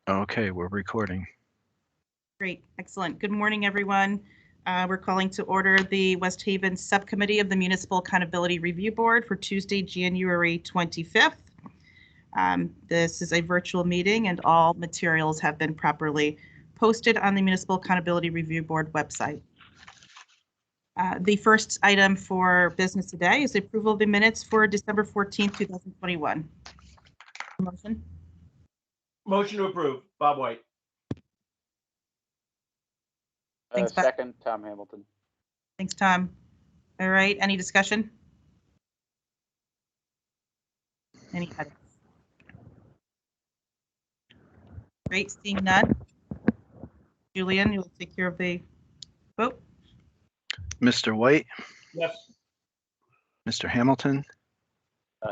Okay, we're recording. Great, excellent. Good morning, everyone. We're calling to order the West Haven Subcommittee of the Municipal Accountability Review Board for Tuesday, January 25th. This is a virtual meeting and all materials have been properly posted on the Municipal Accountability Review Board website. The first item for business today is the approval of the minutes for December 14th, 2021. Motion? Motion to approve, Bob White. Thanks, Bob. Second, Tom Hamilton. Thanks, Tom. All right, any discussion? Any edits? Great, seeing none. Julian, you'll take care of the vote. Mr. White, Yes. Mr. Hamilton,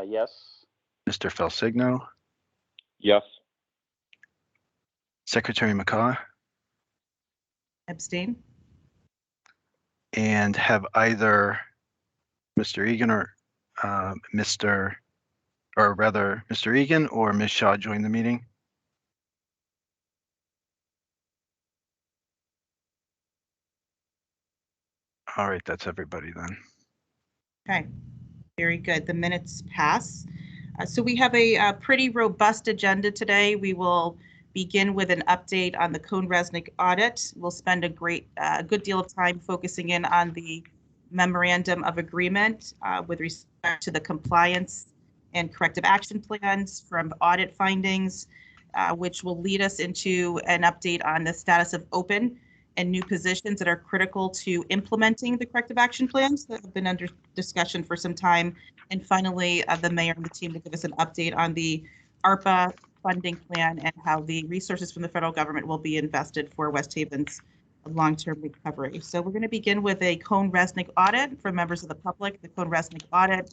Yes. Mr. Felsigno, Yes. Secretary McCaw, Abstain. and have either Mr. Egan or Mr. Egan or Ms. Shaw join the meeting. All right, that's everybody then. Okay, very good. The minutes pass. So we have a pretty robust agenda today. We will begin with an update on the Resnick audit. We'll spend a good deal of time focusing in on the Memorandum of Agreement with respect to the compliance and corrective action plans from audit findings, which will lead us into an update on the status of open and new positions that are critical to implementing the corrective action plans that have been under discussion for some time. And finally, the mayor and the team will give us an update on the ARPA funding plan and how the resources from the federal government will be invested for West Haven's long-term recovery. So we're going to begin with a Resnick audit for members of the public. The Resnick audit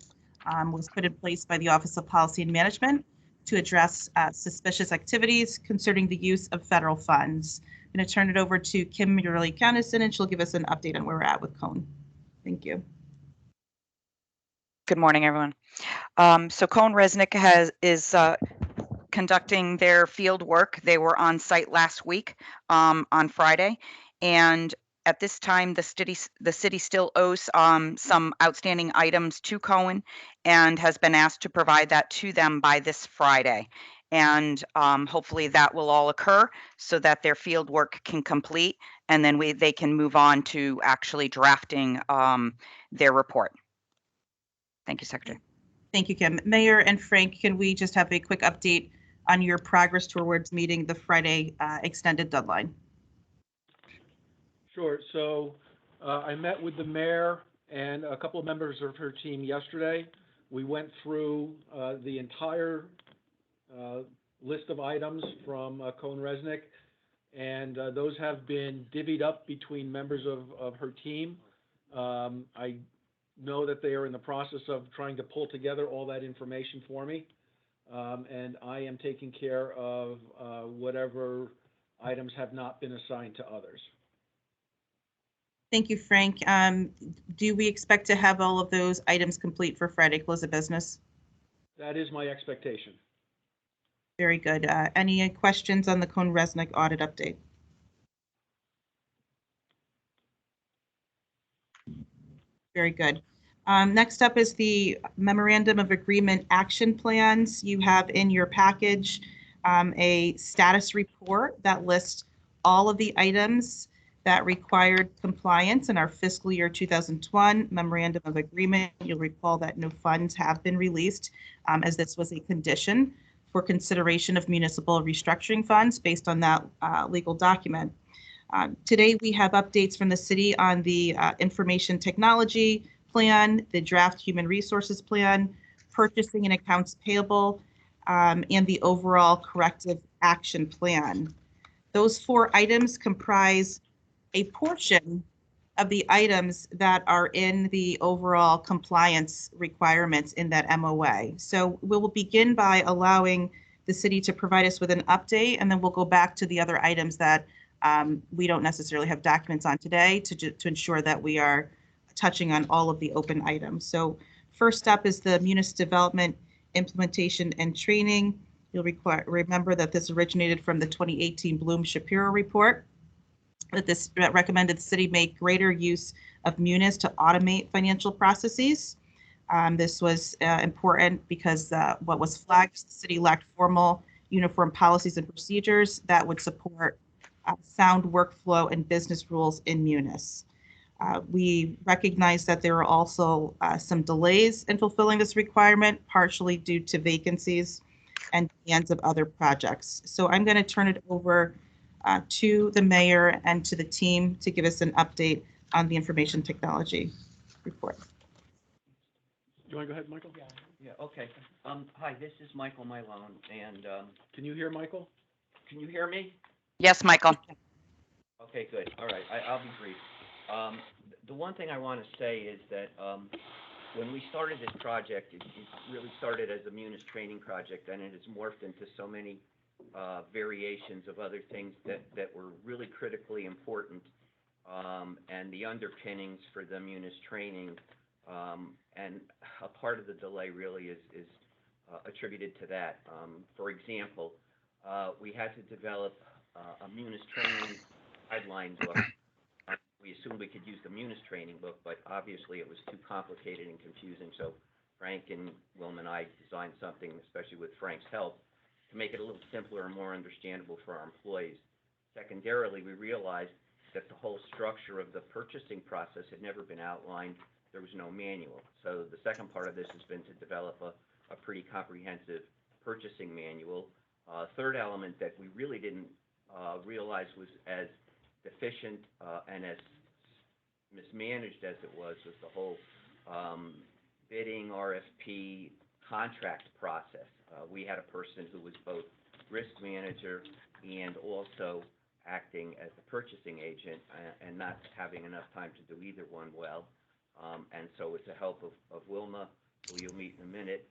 was put in place by the Office of Policy and Management to address suspicious activities concerning the use of federal funds. I'm going to turn it over to Kim Murley-Counison, and she'll give us an update on where we're at with Cone. Thank you. Good morning, everyone. So Resnick is conducting their field work. They were on site last week on Friday, and at this time, the city still owes some outstanding items to Cohen and has been asked to provide that to them by this Friday. And hopefully that will all occur so that their field work can complete, and then they can move on to actually drafting their report. Thank you, Secretary. Thank you, Kim. Mayor and Frank, can we just have a quick update on your progress towards meeting the Friday extended deadline? Sure. So I met with the mayor and a couple of members of her team yesterday. We went through the entire list of items from Resnick, and those have been divvied up between members of her team. I know that they are in the process of trying to pull together all that information for me, and I am taking care of whatever items have not been assigned to others. Thank you, Frank. Do we expect to have all of those items complete for Friday close of business? That is my expectation. Very good. Any questions on the Resnick audit update? Very good. Next up is the Memorandum of Agreement action plans. You have in your package a status report that lists all of the items that required compliance in our fiscal year 2021 Memorandum of Agreement. You'll recall that no funds have been released as this was a condition for consideration of municipal restructuring funds based on that legal document. Today we have updates from the city on the information technology plan, the draft human resources plan, purchasing and accounts payable, and the overall corrective action plan. Those 4 items comprise a portion of the items that are in the overall compliance requirements in that MOA. So we'll begin by allowing the city to provide us with an update, and then we'll go back to the other items that we don't necessarily have documents on today to ensure that we are touching on all of the open items. So first up is the Munis Development Implementation and Training You'll remember that this originated from the 2018 Bloom-Shapiro report, that recommended the city make greater use of Munis to automate financial processes. This was important because what was flagged, the city lacked formal uniform policies and procedures that would support sound workflow and business rules in Munis. We recognize that there are also some delays in fulfilling this requirement, partially due to vacancies and demands of other projects. So I'm going to turn it over to the mayor and to the team to give us an update on the information technology report. You want to go ahead, Michael? Yeah, okay. Hi, this is Michael Milone, and, Can you hear Michael? can you hear me? Yes, Michael. Okay, good. All right, I'll be brief. The one thing I want to say is that, when we started this project, it really started as a Munis training project, and it has morphed into so many, variations of other things that were really critically important. And the underpinnings for the Munis training, and a part of the delay really is attributed to that. For example, we had to develop a Munis training guideline book. We assumed we could use the Munis training book, but obviously it was too complicated and confusing. So Frank and Wilma and I designed something, especially with Frank's help, to make it a little simpler and more understandable for our employees. Secondarily, we realized that the whole structure of the purchasing process had never been outlined. There was no manual. So the second part of this has been to develop a pretty comprehensive purchasing manual. Third element that we really didn't realize was as deficient and as mismanaged as it was the whole bidding, RFP, contract process. We had a person who was both risk manager and also acting as a purchasing agent and not having enough time to do either one well. And so with the help of Wilma, who you'll meet in a minute,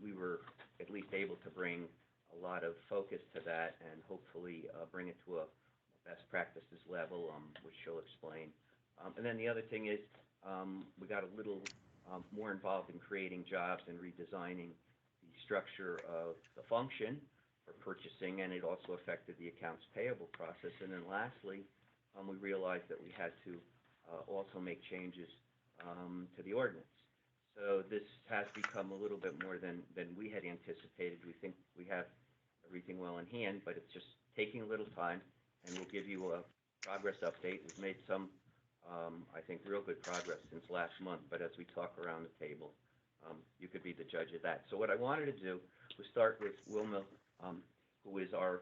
we were at least able to bring a lot of focus to that and hopefully bring it to a best practices level, which she'll explain. And then the other thing is we got a little more involved in creating jobs and redesigning the structure of the function for purchasing, and it also affected the accounts payable process. And then lastly, we realized that we had to also make changes to the ordinance. So this has become a little bit more than we had anticipated. We think we have everything well in hand, but it's just taking a little time, and we'll give you a progress update. We've made some, I think, real good progress since last month, but as we talk around the table, you could be the judge of that. So what I wanted to do was start with Wilma, who is our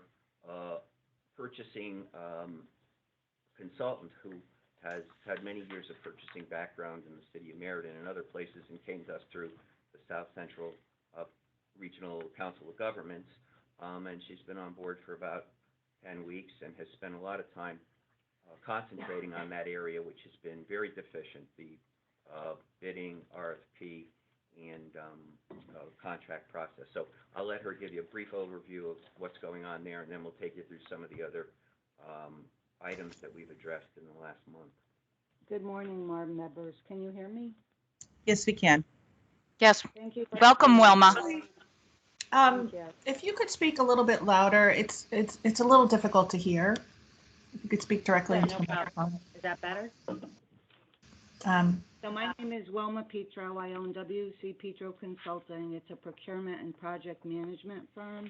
purchasing consultant, who has had many years of purchasing background in the city of Meriden and other places, and came to us through the South Central Regional Council of Governments. And she's been on board for about 10 weeks and has spent a lot of time concentrating on that area, which has been very deficient, the bidding, RFP, and contract process. So I'll let her give you a brief overview of what's going on there, and then we'll take you through some of the other items that we've addressed in the last month. Good morning, MARB members. Can you hear me? Yes, we can. Yes. Thank you. Welcome, Wilma. Thank you. If you could speak a little bit louder, it's a little difficult to hear. If you could speak directly Yeah, into no the problem. microphone. Is that better? So my name is Wilma Petro. I own WC Petro Consulting. It's a procurement and project management firm.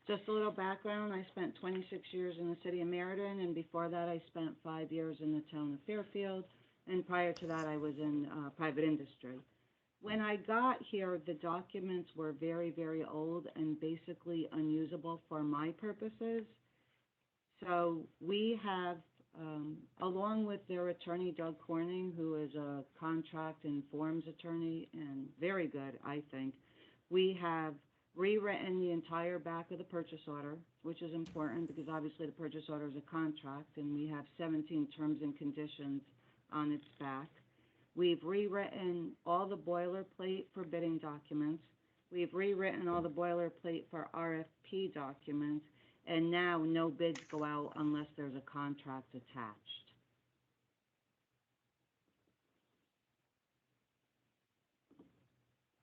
Just a little background, I spent 26 years in the city of Meriden, and before that I spent 5 years in the town of Fairfield, and prior to that I was in private industry. When I got here, the documents were very, very old and basically unusable for my purposes. So we have, along with their attorney, Doug Corning, who is a contract and forms attorney and very good, I think, we have rewritten the entire back of the purchase order, which is important because obviously the purchase order is a contract and we have 17 terms and conditions on its back. We've rewritten all the boilerplate for bidding documents. We've rewritten all the boilerplate for RFP documents, and now no bids go out unless there's a contract attached.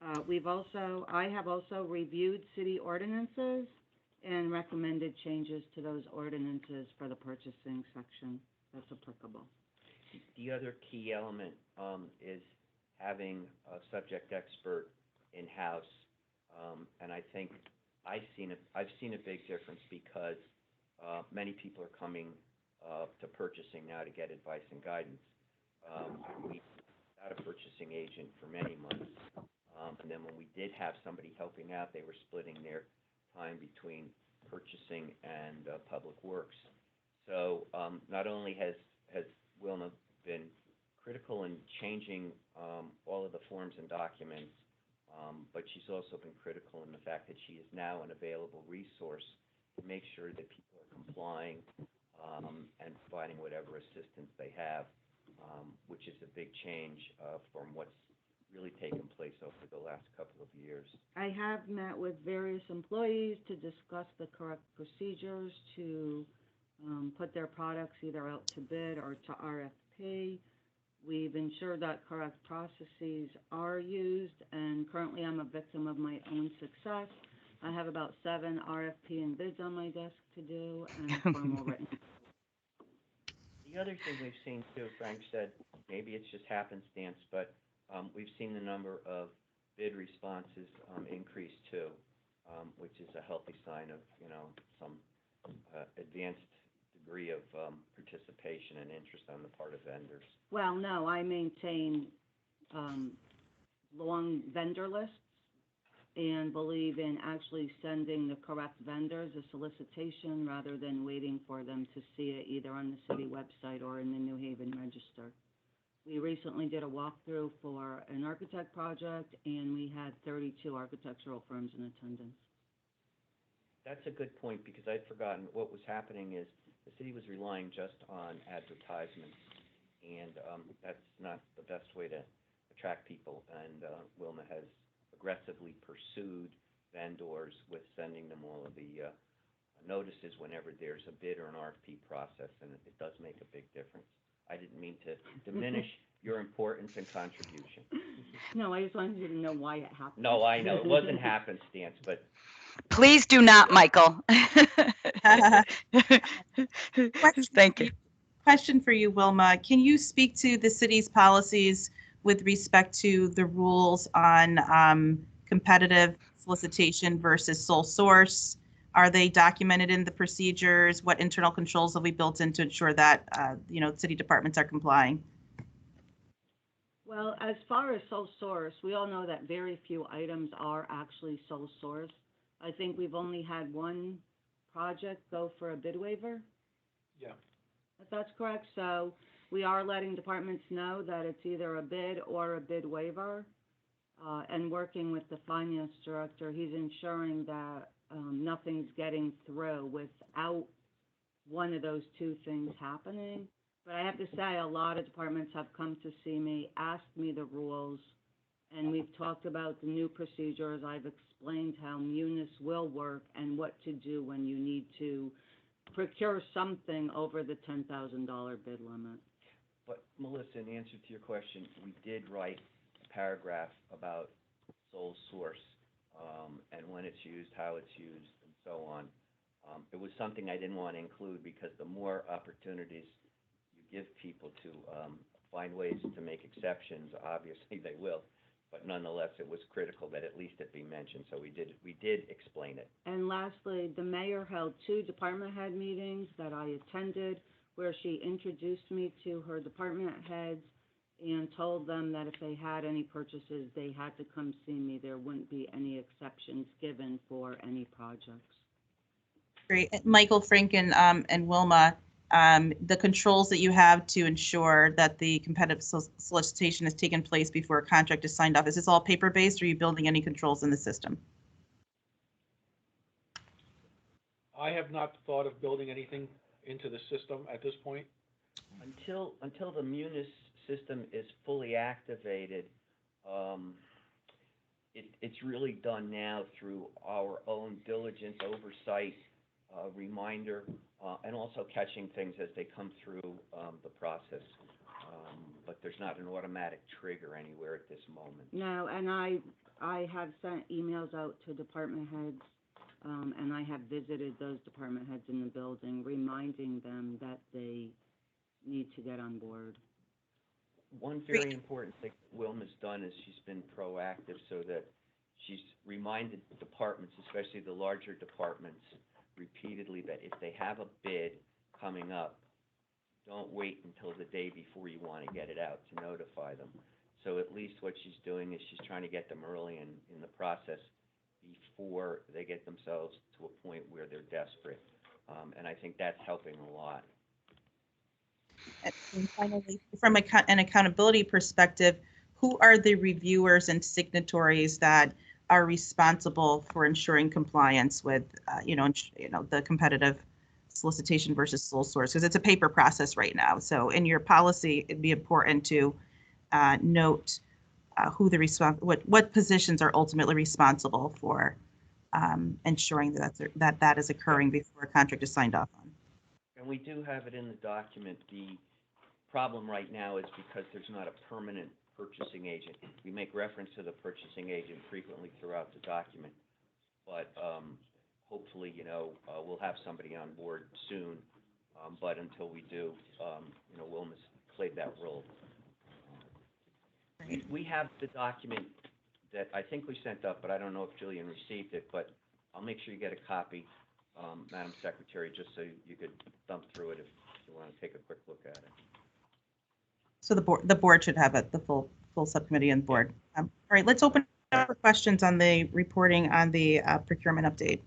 I have also reviewed city ordinances and recommended changes to those ordinances for the purchasing section that's applicable. The other key element is having a subject expert in-house, and I think I've seen a big difference because many people are coming to purchasing now to get advice and guidance. We had a purchasing agent for many months, and then when we did have somebody helping out, they were splitting their time between purchasing and public works. So not only has Wilma been critical in changing all of the forms and documents, but she's also been critical in the fact that she is now an available resource to make sure that people are complying and providing whatever assistance they have, which is a big change from what's really taken place over the last couple of years. I have met with various employees to discuss the correct procedures to put their products either out to bid or to RFP. We've ensured that correct processes are used, and currently I'm a victim of my own success. I have about 7 RFP and bids on my desk to do, and a formal written. The other thing we've seen too, Frank said, maybe it's just happenstance, but we've seen the number of bid responses increase too, which is a healthy sign of, some advanced degree of participation and interest on the part of vendors. Well, no, I maintain long vendor lists and believe in actually sending the correct vendors a solicitation rather than waiting for them to see it either on the city website or in the New Haven Register. We recently did a walkthrough for an architect project, and we had 32 architectural firms in attendance. That's a good point, because I'd forgotten what was happening is the city was relying just on advertisements, and that's not the best way to attract people, and Wilma has aggressively pursued vendors with sending them all of the notices whenever there's a bid or an RFP process, and it does make a big difference. I didn't mean to diminish your importance and contribution. No, I just wanted you to know why it happened. No, I know, it wasn't happenstance, but Please do not, Michael. Thank you. Question for you, Wilma. Can you speak to the city's policies with respect to the rules on competitive solicitation versus sole source? Are they documented in the procedures? What internal controls have we built in to ensure that, city departments are complying? Well, as far as sole source, we all know that very few items are actually sole source. I think we've only had one project go for a bid waiver. Yeah. If that's correct. So we are letting departments know that it's either a bid or a bid waiver. And working with the finance director, he's ensuring that nothing's getting through without one of those two things happening. But I have to say, a lot of departments have come to see me, asked me the rules, and we've talked about the new procedures. I've explained how Munis will work and what to do when you need to procure something over the $10,000 bid limit. But Melissa, in answer to your question, we did write a paragraph about sole source and when it's used, how it's used, and so on. It was something I didn't want to include because the more opportunities you give people to find ways to make exceptions, obviously they will. But nonetheless, it was critical that at least it be mentioned, so we did explain it. And lastly, the mayor held 2 department head meetings that I attended where she introduced me to her department heads and told them that if they had any purchases, they had to come see me. There wouldn't be any exceptions given for any projects. Great. Michael, Frank, and Wilma, the controls that you have to ensure that the competitive solicitation has taken place before a contract is signed off, is this all paper-based, or are you building any controls in the system? I have not thought of building anything into the system at this point. Until the Munis system is fully activated, it's really done now through our own diligence, oversight, reminder, and also catching things as they come through the process. but there's not an automatic trigger anywhere at this moment. No, and I have sent emails out to department heads, and I have visited those department heads in the building, reminding them that they need to get on board. One very important thing Wilma's done is she's been proactive so that she's reminded departments, especially the larger departments, repeatedly that if they have a bid coming up, don't wait until the day before you want to get it out to notify them. So at least what she's doing is she's trying to get them early in the process before they get themselves to a point where they're desperate. And I think that's helping a lot. And finally, from an accountability perspective, who are the reviewers and signatories that are responsible for ensuring compliance with, the competitive solicitation versus sole source? Because it's a paper process right now. So in your policy, it'd be important to note who what positions are ultimately responsible for ensuring that is occurring before a contract is signed off on. And we do have it in the document. The problem right now is because there's not a permanent purchasing agent. We make reference to the purchasing agent frequently throughout the document, but hopefully, we'll have somebody on board soon. But until we do, Wilma's played that role. We have the document that I think we sent up, but I don't know if Jillian received it, but I'll make sure you get a copy, Madam Secretary, just so you could thumb through it if you want to take a quick look at it. So the board should have it, the full subcommittee and board. All right, let's open up for questions on the reporting on the procurement update.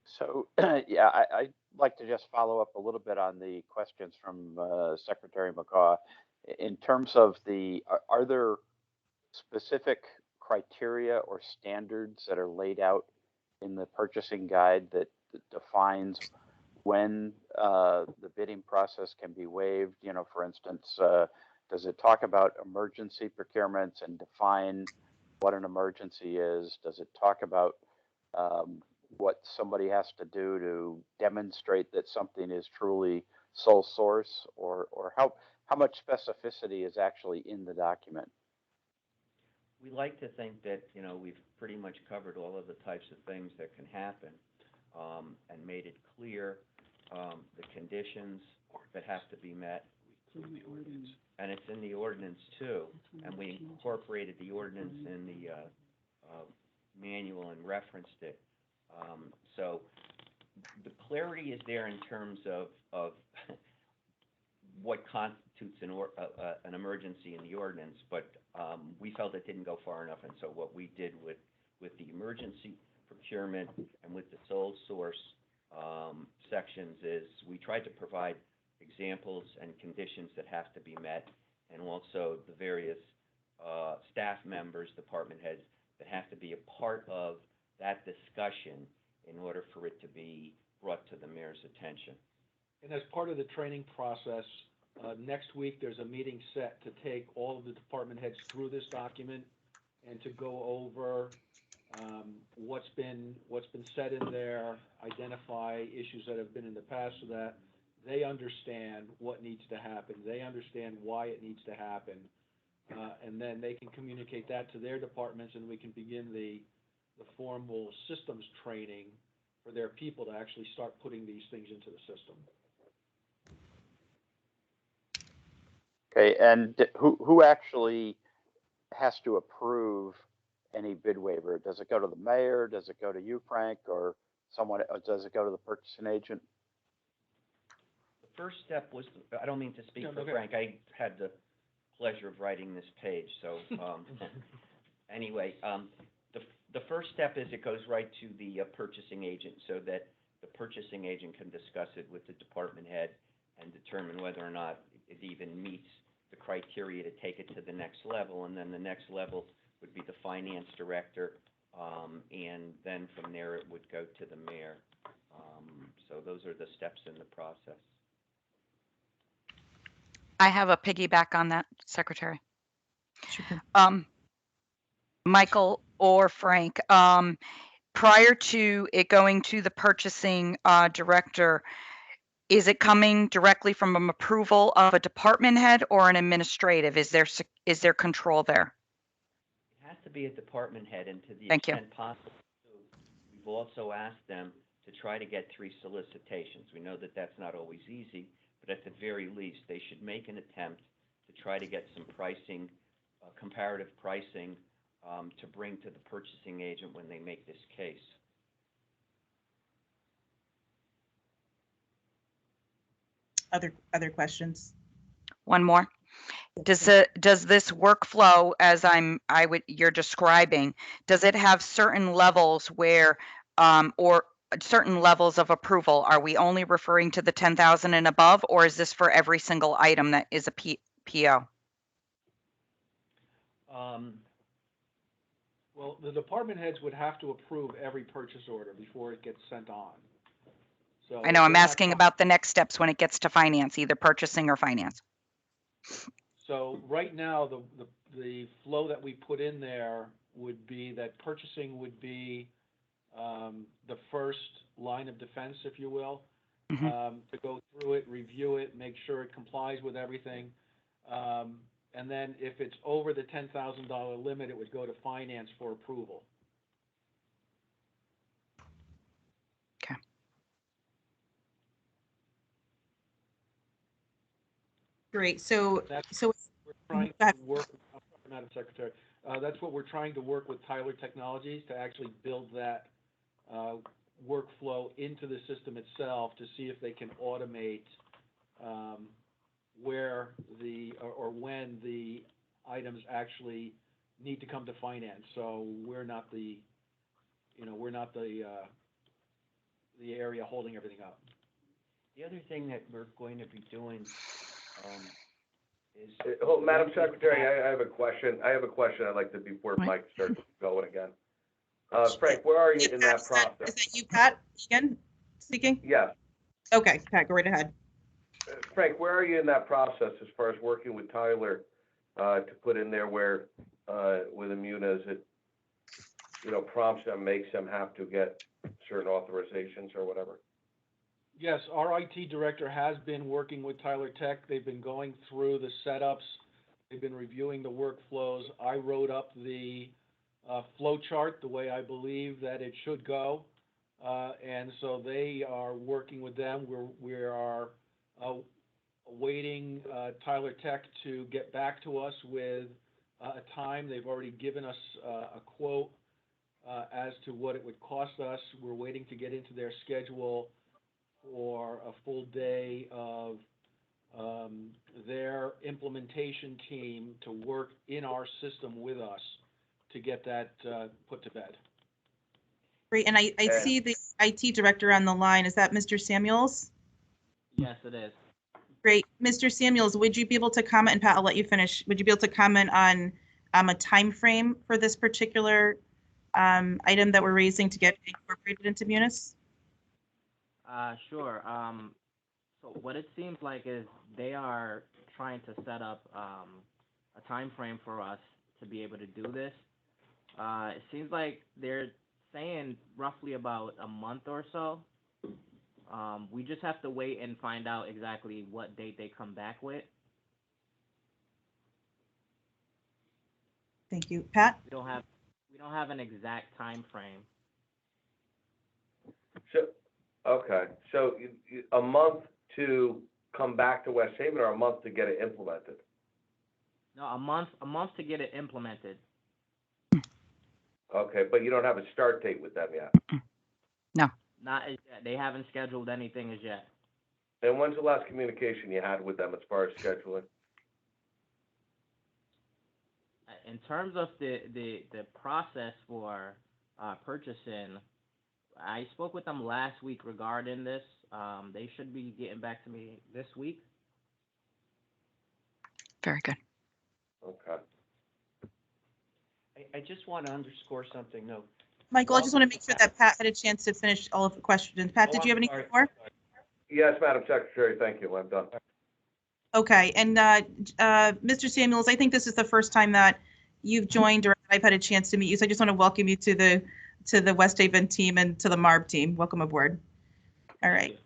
So, yeah, I'd like to just follow up a little bit on the questions from Secretary McCaw. In terms of are there specific criteria or standards that are laid out in the purchasing guide that defines when the bidding process can be waived? For instance, does it talk about emergency procurements and define what an emergency is? Does it talk about what somebody has to do to demonstrate that something is truly sole source, or how much specificity is actually in the document? We like to think that, we've pretty much covered all of the types of things that can happen, and made it clear, the conditions that have to be met. And it's in the ordinance too, and we incorporated the ordinance in the manual and referenced it. So the clarity is there in terms of what constitutes an emergency in the ordinance, but we felt it didn't go far enough, and so what we did with the emergency procurement and with the sole source sections is we tried to provide examples and conditions that have to be met, and also the various staff members, department heads, that have to be a part of that discussion in order for it to be brought to the mayor's attention. And as part of the training process, next week there's a meeting set to take all of the department heads through this document and to go over what's been said in there, identify issues that have been in the past so that they understand what needs to happen, they understand why it needs to happen, and then they can communicate that to their departments, and we can begin the formal systems training for their people to actually start putting these things into the system. Okay, and who actually has to approve any bid waiver? Does it go to the mayor? Does it go to you, Frank, or someone? Does it go to the purchasing agent? The first step was, I don't mean to speak for okay. Frank, I had the pleasure of writing this page, so anyway, the first step is it goes right to the purchasing agent so that the purchasing agent can discuss it with the department head and determine whether or not it even meets the criteria to take it to the next level, and then the next level would be the finance director, and then from there it would go to the mayor. So those are the steps in the process. I have a piggyback on that, Secretary. Sure. Michael or Frank, prior to it going to the purchasing director, is it coming directly from an approval of a department head or an administrative? Is there control there? It has to be a department head, and to the Thank you. extent possible, we've also asked them to try to get 3 solicitations. We know that that's not always easy, but at the very least, they should make an attempt to try to get some pricing, comparative pricing, to bring to the purchasing agent when they make this case. Other questions? One more. Does this workflow, as you're describing, does it have certain levels where, or certain levels of approval? Are we only referring to the 10,000 and above, or is this for every single item that is a PO? Well, the department heads would have to approve every purchase order before it gets sent on. So I know, I'm they're not asking trying- about the next steps when it gets to finance, either purchasing or finance. So right now, the flow that we put in there would be that purchasing would be the first line of defense, if you will, Mhm. to go through it, review it, make sure it complies with everything. And then if it's over the $10,000 limit, it would go to finance for approval. Okay. Great. So That's so we're trying Go ahead. to work, I'm sorry, Madam Secretary, that's what we're trying to work with Tyler Technologies to actually build that workflow into the system itself to see if they can automate where or when the items actually need to come to finance. So we're not the area holding everything up. The other thing that we're going to be doing is... Oh, Madam Secretary, I have a question. I'd like to, before Right. Mike starts going again. Frank, where are you in that Is process? that you, Pat, again, speaking? Yes. Okay, Pat, go right ahead. Frank, where are you in that process as far as working with Tyler to put in there where with the Munis it prompts them, makes them have to get certain authorizations or whatever? Yes, our IT director has been working with Tyler Tech. They've been going through the setups. They've been reviewing the workflows. I wrote up the flow chart the way I believe that it should go. And so they are working with them. We are awaiting Tyler Tech to get back to us with a time. They've already given us a quote as to what it would cost us. We're waiting to get into their schedule for a full day of their implementation team to work in our system with us to get that put to bed. Great, and I see the IT director on the line. Is that Mr. Samuels? Yes, it is. Great. Mr. Samuels, would you be able to comment, and Pat, I'll let you finish. Would you be able to comment on a time frame for this particular item that we're raising to get incorporated into Munis? Sure. So what it seems like is they are trying to set up a time frame for us to be able to do this. It seems like they're saying roughly about a month or so. We just have to wait and find out exactly what date they come back with. Thank you. Pat? We don't have an exact time frame. So, okay, so a month to come back to West Haven or a month to get it implemented? No, a month to get it implemented. Okay, but you don't have a start date with them yet? No. Not as yet. They haven't scheduled anything as yet. And when's the last communication you had with them as far as scheduling? In terms of the process for purchasing, I spoke with them last week regarding this. They should be getting back to me this week. Very good. Okay. I just want to underscore something, though. Michael, I just want to make sure that Pat had a chance to finish all of the questions. Pat, did you have anything more? Yes, Madam Secretary, thank you. I'm done. Okay, and Mr. Samuels, I think this is the first time that you've joined or I've had a chance to meet you, so I just want to welcome you to to the West Haven team and to the MARB team. Welcome aboard. All right.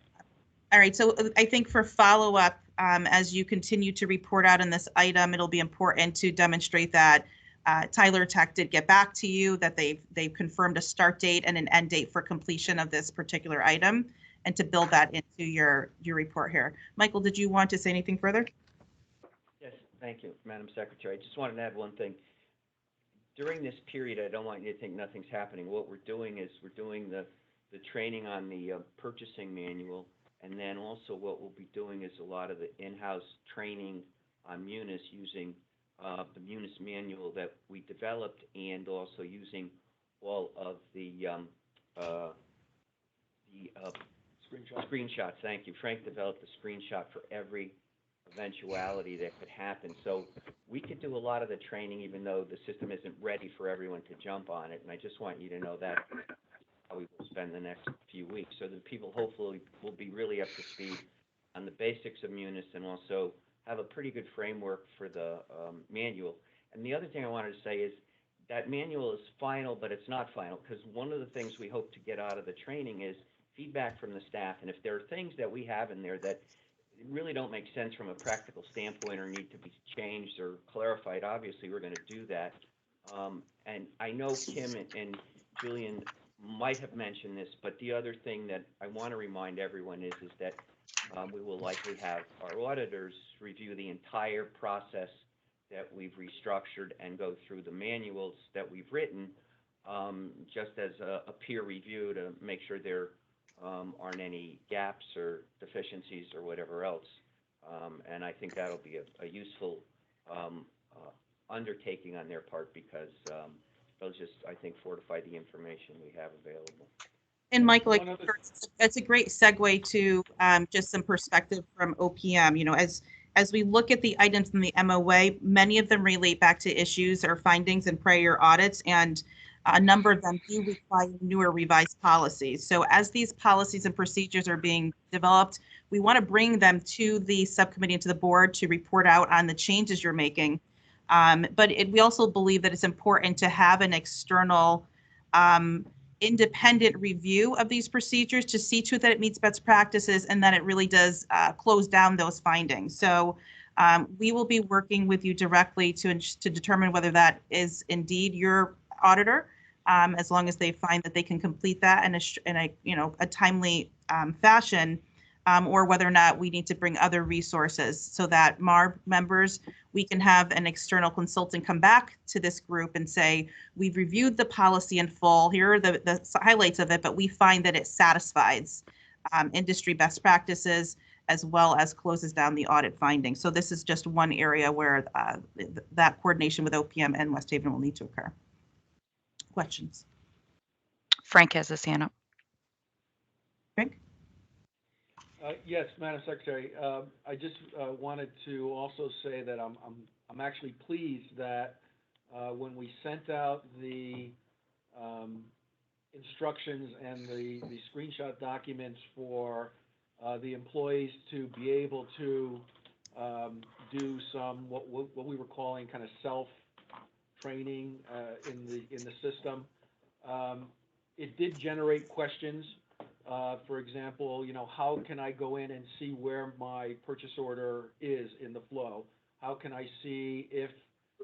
All right. So I think for follow-up, as you continue to report out on this item, it'll be important to demonstrate that Tyler Tech did get back to you, that they've confirmed a start date and an end date for completion of this particular item, and to build that into your report here. Michael, did you want to say anything further? Yes, thank you, Madam Secretary. I just wanted to add one thing. During this period, I don't want you to think nothing's happening. What we're doing is we're doing the training on the purchasing manual, and then also what we'll be doing is a lot of the in-house training on Munis using the Munis manual that we developed, and also using all of the screenshots. Thank you. Frank developed a screenshot for every eventuality that could happen. So we could do a lot of the training even though the system isn't ready for everyone to jump on it. And I just want you to know that how we will spend the next few weeks, so that people hopefully will be really up to speed on the basics of Munis, and also have a pretty good framework for the manual. And the other thing I wanted to say is that manual is final, but it's not final, because one of the things we hope to get out of the training is feedback from the staff. And if there are things that we have in there that really don't make sense from a practical standpoint or need to be changed or clarified, obviously we're going to do that. And I know Kim and Julian might have mentioned this, but the other thing that I want to remind everyone is that we will likely have our auditors review the entire process that we've restructured and go through the manuals that we've written, just as a peer review to make sure there aren't any gaps or deficiencies or whatever else. And I think that'll be a useful undertaking on their part, because they'll just, I think, fortify the information we have available. And Michael, that's a great segue to just some perspective from OPM. You know, as we look at the items in the MOA, many of them relate back to issues or findings in prior audits, and a number of them do require newer revised policies. So as these policies and procedures are being developed, we want to bring them to the subcommittee and to the board to report out on the changes you're making. But we also believe that it's important to have an external independent review of these procedures to see to it that it meets best practices and that it really does close down those findings. So we will be working with you directly to determine whether that is indeed your auditor, as long as they find that they can complete that in a timely fashion, or whether or not we need to bring other resources so that MARB members, we can have an external consultant come back to this group and say, we've reviewed the policy in full, here are the highlights of it, but we find that it satisfies industry best practices as well as closes down the audit findings. So this is just one area where that coordination with OPM and West Haven will need to occur. Questions? Frank has his hand up. Frank? Yes, Madam Secretary. I just wanted to also say that I'm actually pleased that when we sent out the instructions and the screenshot documents for the employees to be able to do some what we were calling kind of self-training in the system, it did generate questions. For example, how can I go in and see where my purchase order is in the flow? How can I see if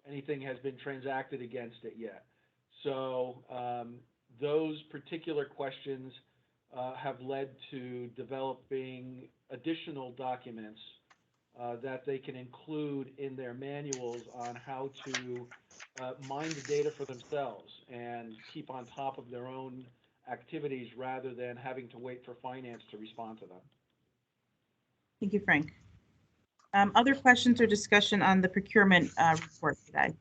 anything has been transacted against it yet? So those particular questions have led to developing additional documents that they can include in their manuals on how to mine the data for themselves and keep on top of their own activities rather than having to wait for finance to respond to them. Thank you, Frank. Other questions or discussion on the procurement report today?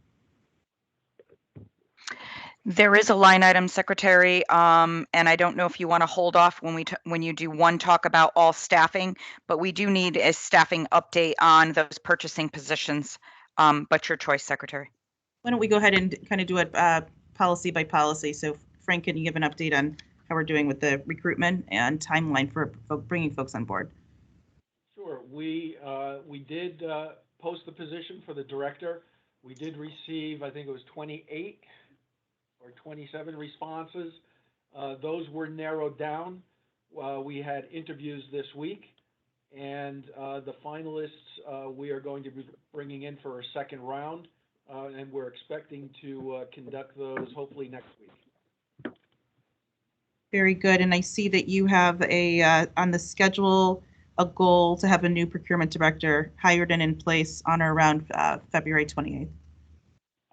There is a line item, Secretary, and I don't know if you want to hold off when you do one talk about all staffing, but we do need a staffing update on those purchasing positions. But your choice, Secretary. Why don't we go ahead and kind of do it policy by policy? So Frank, can you give an update on how we're doing with the recruitment and timeline for bringing folks on board? Sure. We did post the position for the director. We did receive, I think it was 28 or 27 responses, Those were narrowed down. We had interviews this week, and the finalists we are going to be bringing in for a second round, and we're expecting to conduct those hopefully next week. Very good. And I see that you have on the schedule, a goal to have a new procurement director hired and in place on or around February 28th.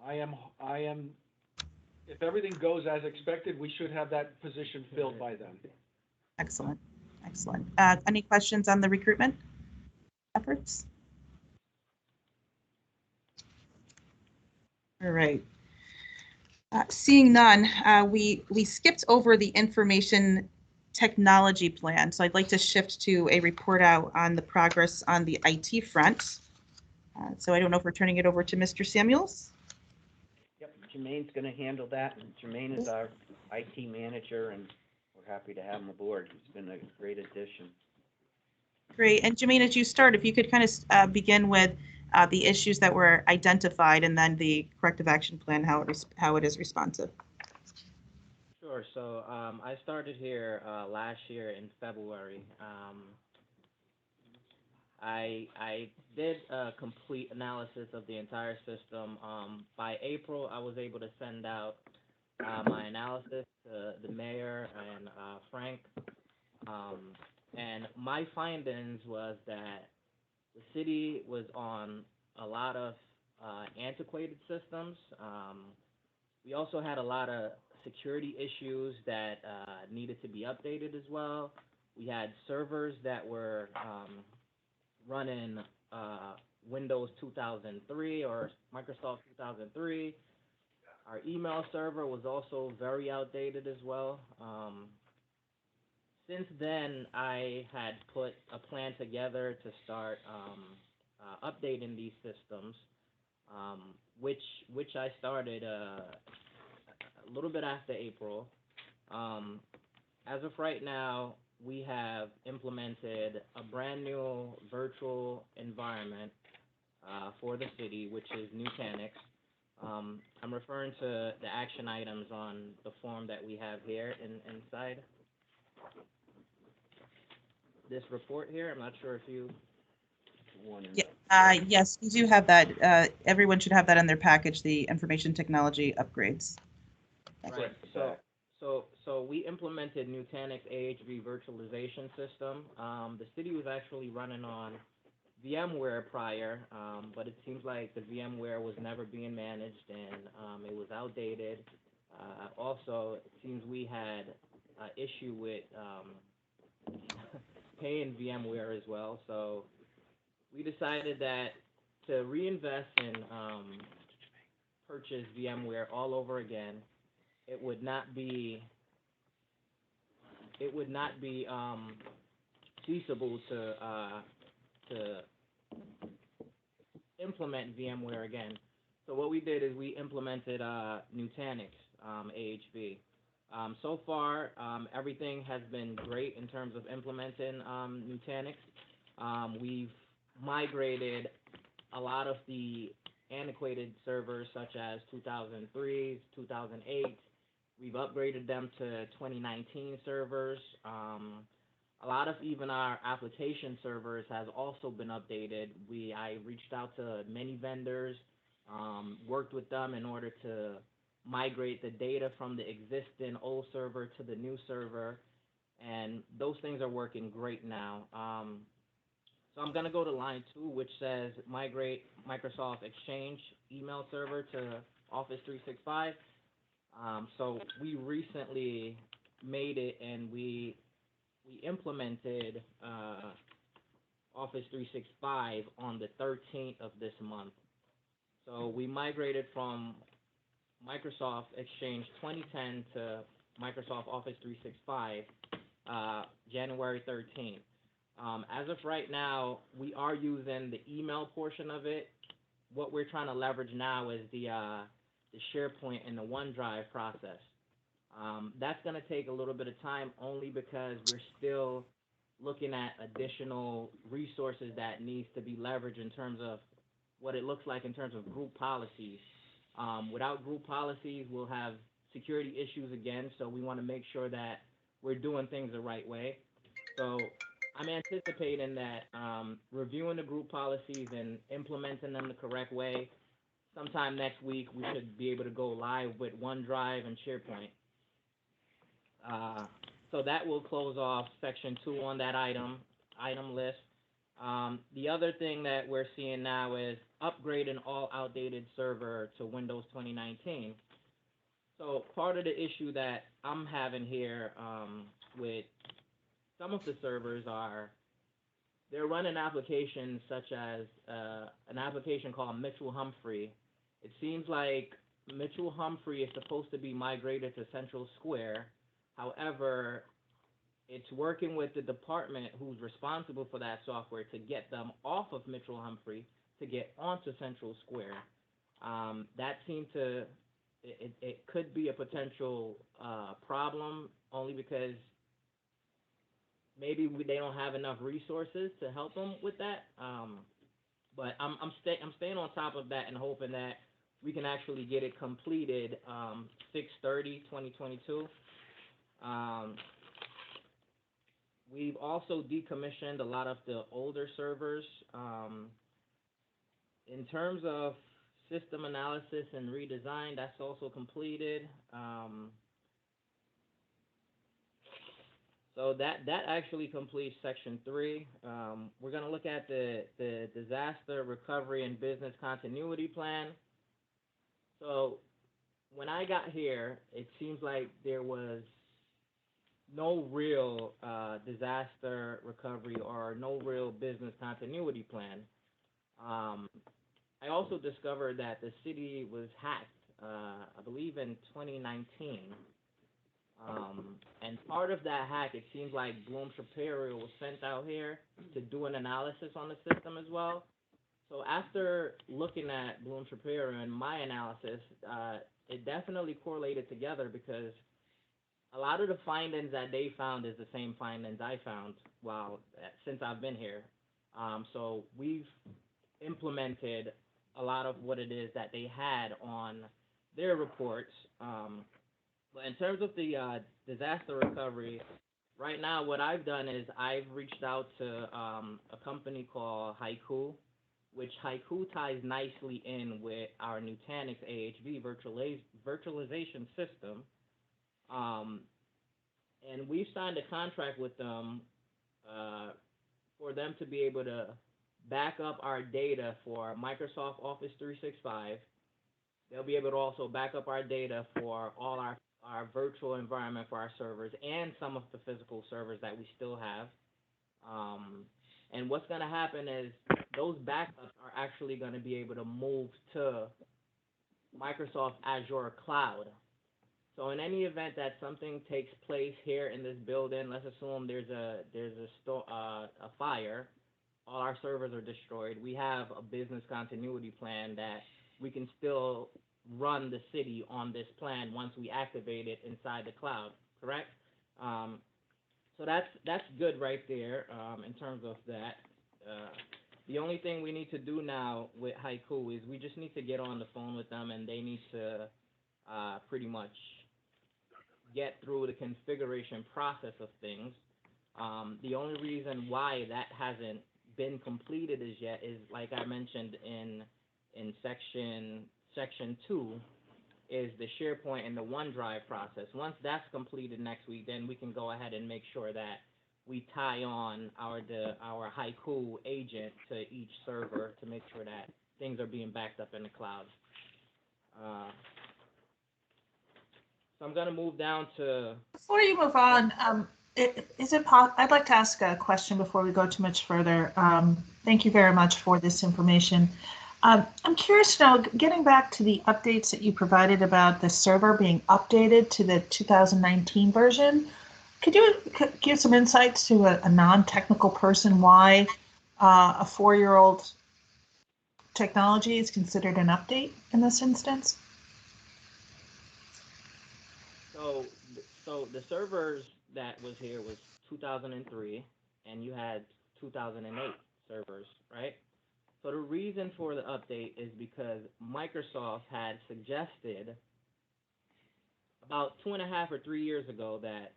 I am, if everything goes as expected, we should have that position filled by then. Excellent. Excellent. Any questions on the recruitment efforts? All right. Seeing none, we skipped over the information technology plan. So I'd like to shift to a report out on the progress on the IT front. So I don't know if we're turning it over to Mr. Samuels. Yep, Jermaine's gonna handle that, and Jermaine is our IT manager, and we're happy to have him aboard. He's been a great addition. Great. And Jermaine, as you start, if you could kind of begin with the issues that were identified and then the corrective action plan, how it is responsive. Sure. So I started here last year in February. I did a complete analysis of the entire system. By April, I was able to send out my analysis to the mayor and Frank. And my findings was that the city was on a lot of antiquated systems. We also had a lot of security issues that needed to be updated as well. We had servers that were running Windows 2003 or Microsoft 2003. Our email server was also very outdated as well. Since then, I had put a plan together to start updating these systems, which I started a little bit after April. As of right now, we have implemented a brand new virtual environment for the city, which is Nutanix. I'm referring to the action items on the form that we have here inside this report here. I'm not sure if you want to. Yeah, yes, we do have that. Everyone should have that in their package, the information technology upgrades. Right. So we implemented Nutanix AHV virtualization system. The city was actually running on VMware prior, but it seems like the VMware was never being managed and it was outdated. Also, it seems we had an issue with paying VMware as well. So we decided that to reinvest and purchase VMware all over again, it would not be feasible to implement VMware again. So what we did is we implemented Nutanix AHV. So far, everything has been great in terms of implementing Nutanix. We've migrated a lot of the antiquated servers such as 2003s, 2008. We've upgraded them to 2019 servers. A lot of even our application servers has also been updated. I reached out to many vendors, worked with them in order to migrate the data from the existing old server to the new server, and those things are working great now. So I'm gonna go to line 2, which says migrate Microsoft Exchange email server to Office 365. So we recently made it, and we implemented Office 365 on the 13th of this month. So we migrated from Microsoft Exchange 2010 to Microsoft Office 365 January 13th. As of right now, we are using the email portion of it. What we're trying to leverage now is the SharePoint and the OneDrive process. That's going to take a little bit of time only because we're still looking at additional resources that needs to be leveraged in terms of what it looks like in terms of group policies. Without group policies, we'll have security issues again, so we want to make sure that we're doing things the right way. So I'm anticipating that reviewing the group policies and implementing them the correct way, sometime next week, we should be able to go live with OneDrive and SharePoint. So that will close off section 2 on that item list. The other thing that we're seeing now is upgrading all outdated server to Windows 2019. So part of the issue that I'm having here with some of the servers are they're running applications such as an application called Mitchell Humphrey. It seems like Mitchell Humphrey is supposed to be migrated to Central Square. However, it's working with the department who's responsible for that software to get them off of Mitchell Humphrey to get onto Central Square. That seemed to, it could be a potential problem only because maybe they don't have enough resources to help them with that. But I'm staying on top of that and hoping that we can actually get it completed 6/30/2022. We've also decommissioned a lot of the older servers. In terms of system analysis and redesign, that's also completed. So that actually completes section 3. We're going to look at the disaster recovery and business continuity plan. So when I got here, it seems like there was no real disaster recovery or no real business continuity plan. I also discovered that the city was hacked, I believe in 2019. And part of that hack, it seems like Bloom Shapiro was sent out here to do an analysis on the system as well. So after looking at Bloom Shapiro and my analysis, it definitely correlated together because a lot of the findings that they found is the same findings I found since I've been here. So we've implemented a lot of what it is that they had on their reports. But in terms of the disaster recovery, right now what I've done is I've reached out to a company called Haiku, which Haiku ties nicely in with our Nutanix AHV virtualization system. And we've signed a contract with them for them to be able to back up our data for Microsoft Office 365. They'll be able to also back up our data for all our virtual environment for our servers and some of the physical servers that we still have. And what's going to happen is those backups are actually going to be able to move to Microsoft Azure Cloud. So in any event that something takes place here in this building, let's assume there's a fire, all our servers are destroyed. We have a business continuity plan that we can still run the city on this plan once we activate it inside the cloud, correct? So that's good right there in terms of that. The only thing we need to do now with Haiku is we just need to get on the phone with them and they need to pretty much get through the configuration process of things. The only reason why that hasn't been completed as yet is, like I mentioned in section 2, is the SharePoint and the OneDrive process. Once that's completed next week, then we can go ahead and make sure that we tie on our Haiku agent to each server to make sure that things are being backed up in the cloud. So I'm going to move down to... Before you move on, I'd like to ask a question before we go too much further. Thank you very much for this information. I'm curious to know, getting back to the updates that you provided about the server being updated to the 2019 version, could you give some insights to a non-technical person why a 4-year-old technology is considered an update in this instance? So the servers that was here was 2003, and you had 2008 servers, right? So the reason for the update is because Microsoft had suggested about 2.5 or 3 years ago that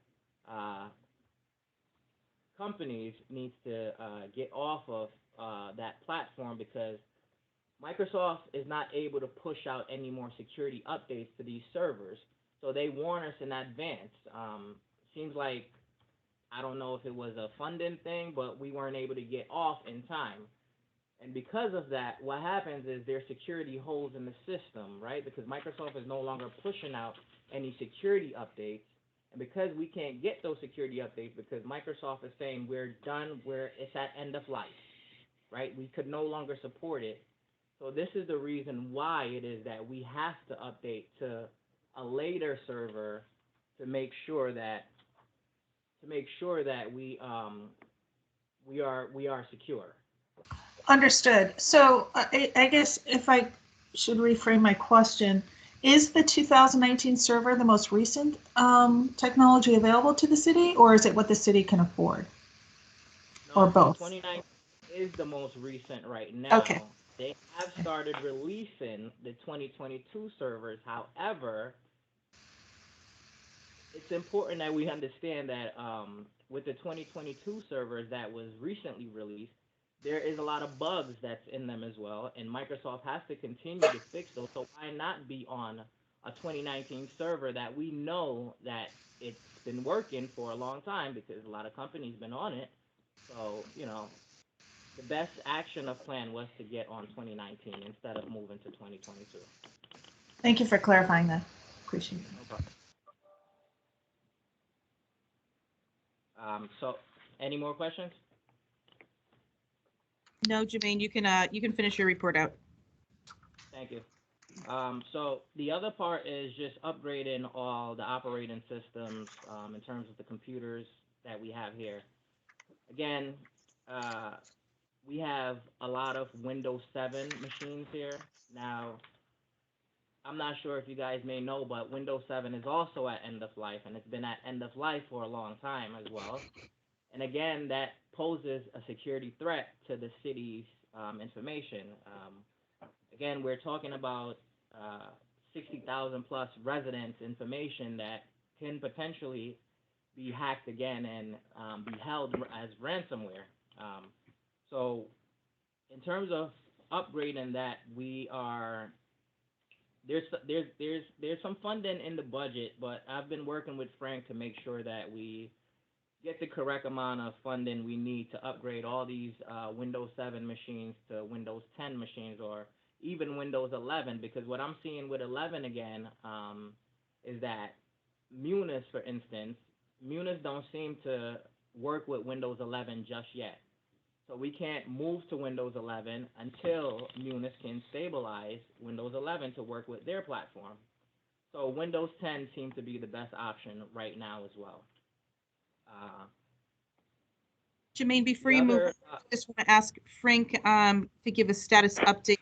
companies need to get off of that platform because Microsoft is not able to push out any more security updates to these servers. So they warn us in advance. Seems like, I don't know if it was a funding thing, but we weren't able to get off in time. And because of that, what happens is there's security holes in the system, right? Because Microsoft is no longer pushing out any security updates. And because we can't get those security updates because Microsoft is saying we're done, it's at end of life, right? We could no longer support it. So this is the reason why it is that we have to update to a later server to make sure that we are secure. Understood. So I guess if I should reframe my question, is the 2019 server the most recent technology available to the city, or is it what the city can afford? No, Or both? 2019 is the most recent right now. Okay. They have started releasing the 2022 servers. However, it's important that we understand that with the 2022 servers that was recently released, there is a lot of bugs that's in them as well, and Microsoft has to continue to fix those. So why not be on a 2019 server that we know that it's been working for a long time because a lot of companies been on it. So, you know, the best action of plan was to get on 2019 instead of moving to 2022. Thank you for clarifying that. Appreciate it. No problem. So, any more questions? No, Jermaine, you can finish your report out. Thank you. So the other part is just upgrading all the operating systems in terms of the computers that we have here. Again, we have a lot of Windows 7 machines here. Now, I'm not sure if you guys may know, but Windows 7 is also at end of life, and it's been at end of life for a long time as well. And again, that poses a security threat to the city's information. Again, we're talking about 60,000 plus residents' information that can potentially be hacked again and be held as ransomware. So in terms of upgrading that, there's some funding in the budget, but I've been working with Frank to make sure that we get the correct amount of funding we need to upgrade all these Windows 7 machines to Windows 10 machines or even Windows 11, because what I'm seeing with 11 again is that Munis, for instance, Munis don't seem to work with Windows 11 just yet. So we can't move to Windows 11 until Munis can stabilize Windows 11 to work with their platform. So Windows 10 seems to be the best option right now as well. Jermaine, before you move, I just want to ask Frank to give a status update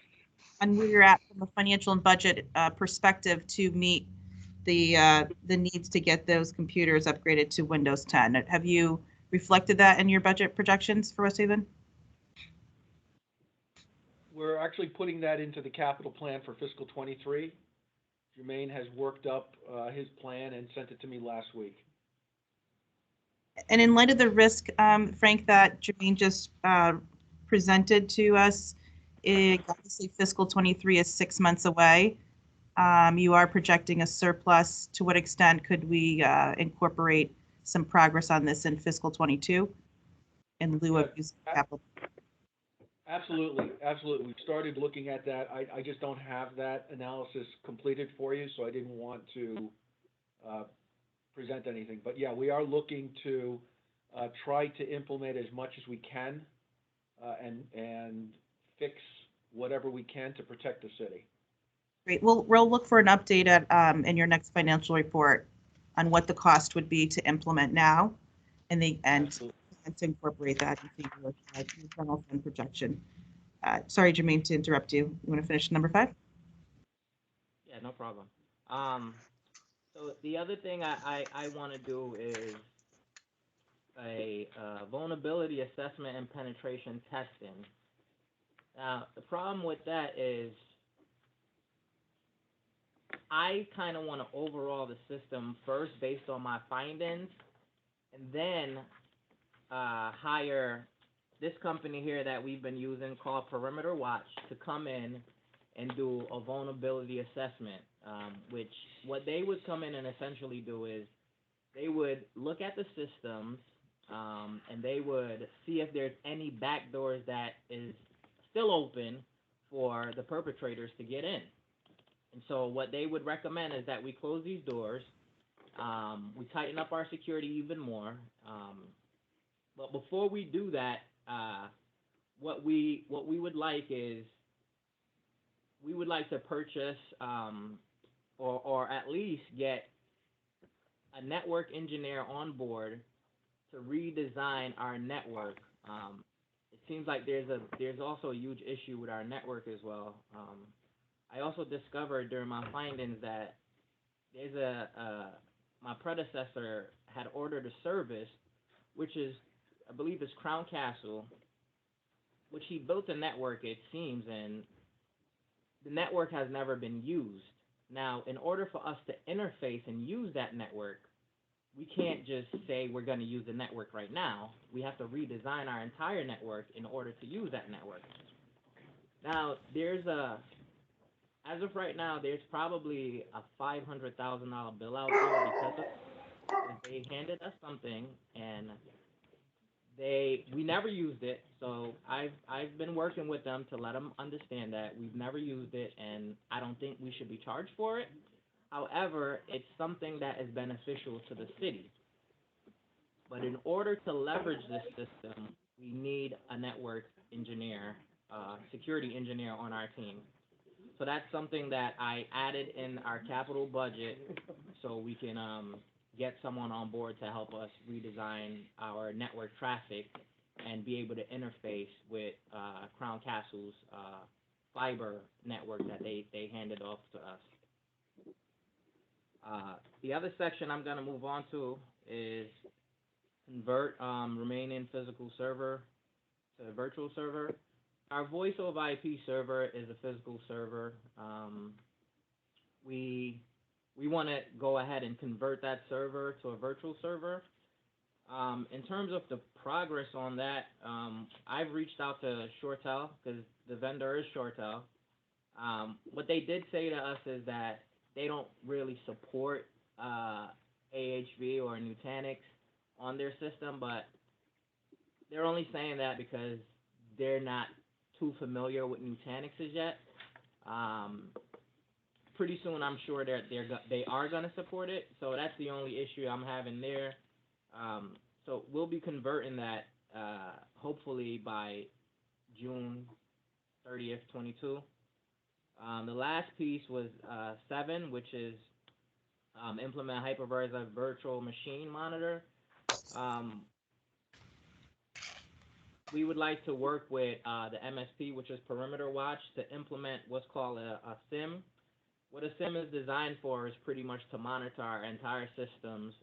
on where you're at from a financial and budget perspective to meet the needs to get those computers upgraded to Windows 10. Have you reflected that in your budget projections for West Haven? We're actually putting that into the capital plan for fiscal 23. Jermaine has worked up his plan and sent it to me last week. And in light of the risk, Frank, that Jermaine just presented to us, obviously fiscal 23 is 6 months away. You are projecting a surplus. To what extent could we incorporate some progress on this in fiscal 22 in lieu of using capital? Absolutely, absolutely. We've started looking at that. I just don't have that analysis completed for you, so I didn't want to present anything. But yeah, we are looking to try to implement as much as we can and fix whatever we can to protect the city. Great. We'll look for an update at in your next financial report on what the cost would be to implement now, and to incorporate that into your general fund projection. Sorry, Jermaine, to interrupt you. You want to finish number 5? Yeah, no problem. So the other thing I want to do is a vulnerability assessment and penetration testing. Now, the problem with that is I kind of want to overhaul the system first based on my findings, and then hire this company here that we've been using called Perimeter Watch to come in and do a vulnerability assessment, which what they would come in and essentially do is they would look at the systems, and they would see if there's any back doors that is still open for the perpetrators to get in. And so what they would recommend is that we close these doors, we tighten up our security even more. But before we do that, what we would like is we would like to purchase or at least get a network engineer on board to redesign our network. It seems like there's also a huge issue with our network as well. I also discovered during my findings that there's my predecessor had ordered a service, which is, I believe it's Crown Castle, which he built a network, it seems, and the network has never been used. Now, in order for us to interface and use that network, we can't just say we're going to use the network right now. We have to redesign our entire network in order to use that network. Now, as of right now, there's probably a $500,000 bill out there because they handed us something and we never used it. So I've been working with them to let them understand that we've never used it, and I don't think we should be charged for it. However, it's something that is beneficial to the city. But in order to leverage this system, we need a network engineer, security engineer on our team. So that's something that I added in our capital budget so we can get someone on board to help us redesign our network traffic and be able to interface with Crown Castle's fiber network that they handed off to us. The other section I'm going to move on to is convert remaining physical server to a virtual server. Our voice over IP server is a physical server. We want to go ahead and convert that server to a virtual server. In terms of the progress on that, I've reached out to ShoreTel because the vendor is ShoreTel. What they did say to us is that they don't really support AHV or Nutanix on their system, but they're only saying that because they're not too familiar with Nutanix yet. Pretty soon, I'm sure they are going to support it. So that's the only issue I'm having there. So we'll be converting that hopefully by June 30th, 22. The last piece was 7, which is implement hypervisor virtual machine monitor. We would like to work with the MSP, which is Perimeter Watch, to implement what's called a SIM. What a SIM is designed for is pretty much to monitor our entire systems.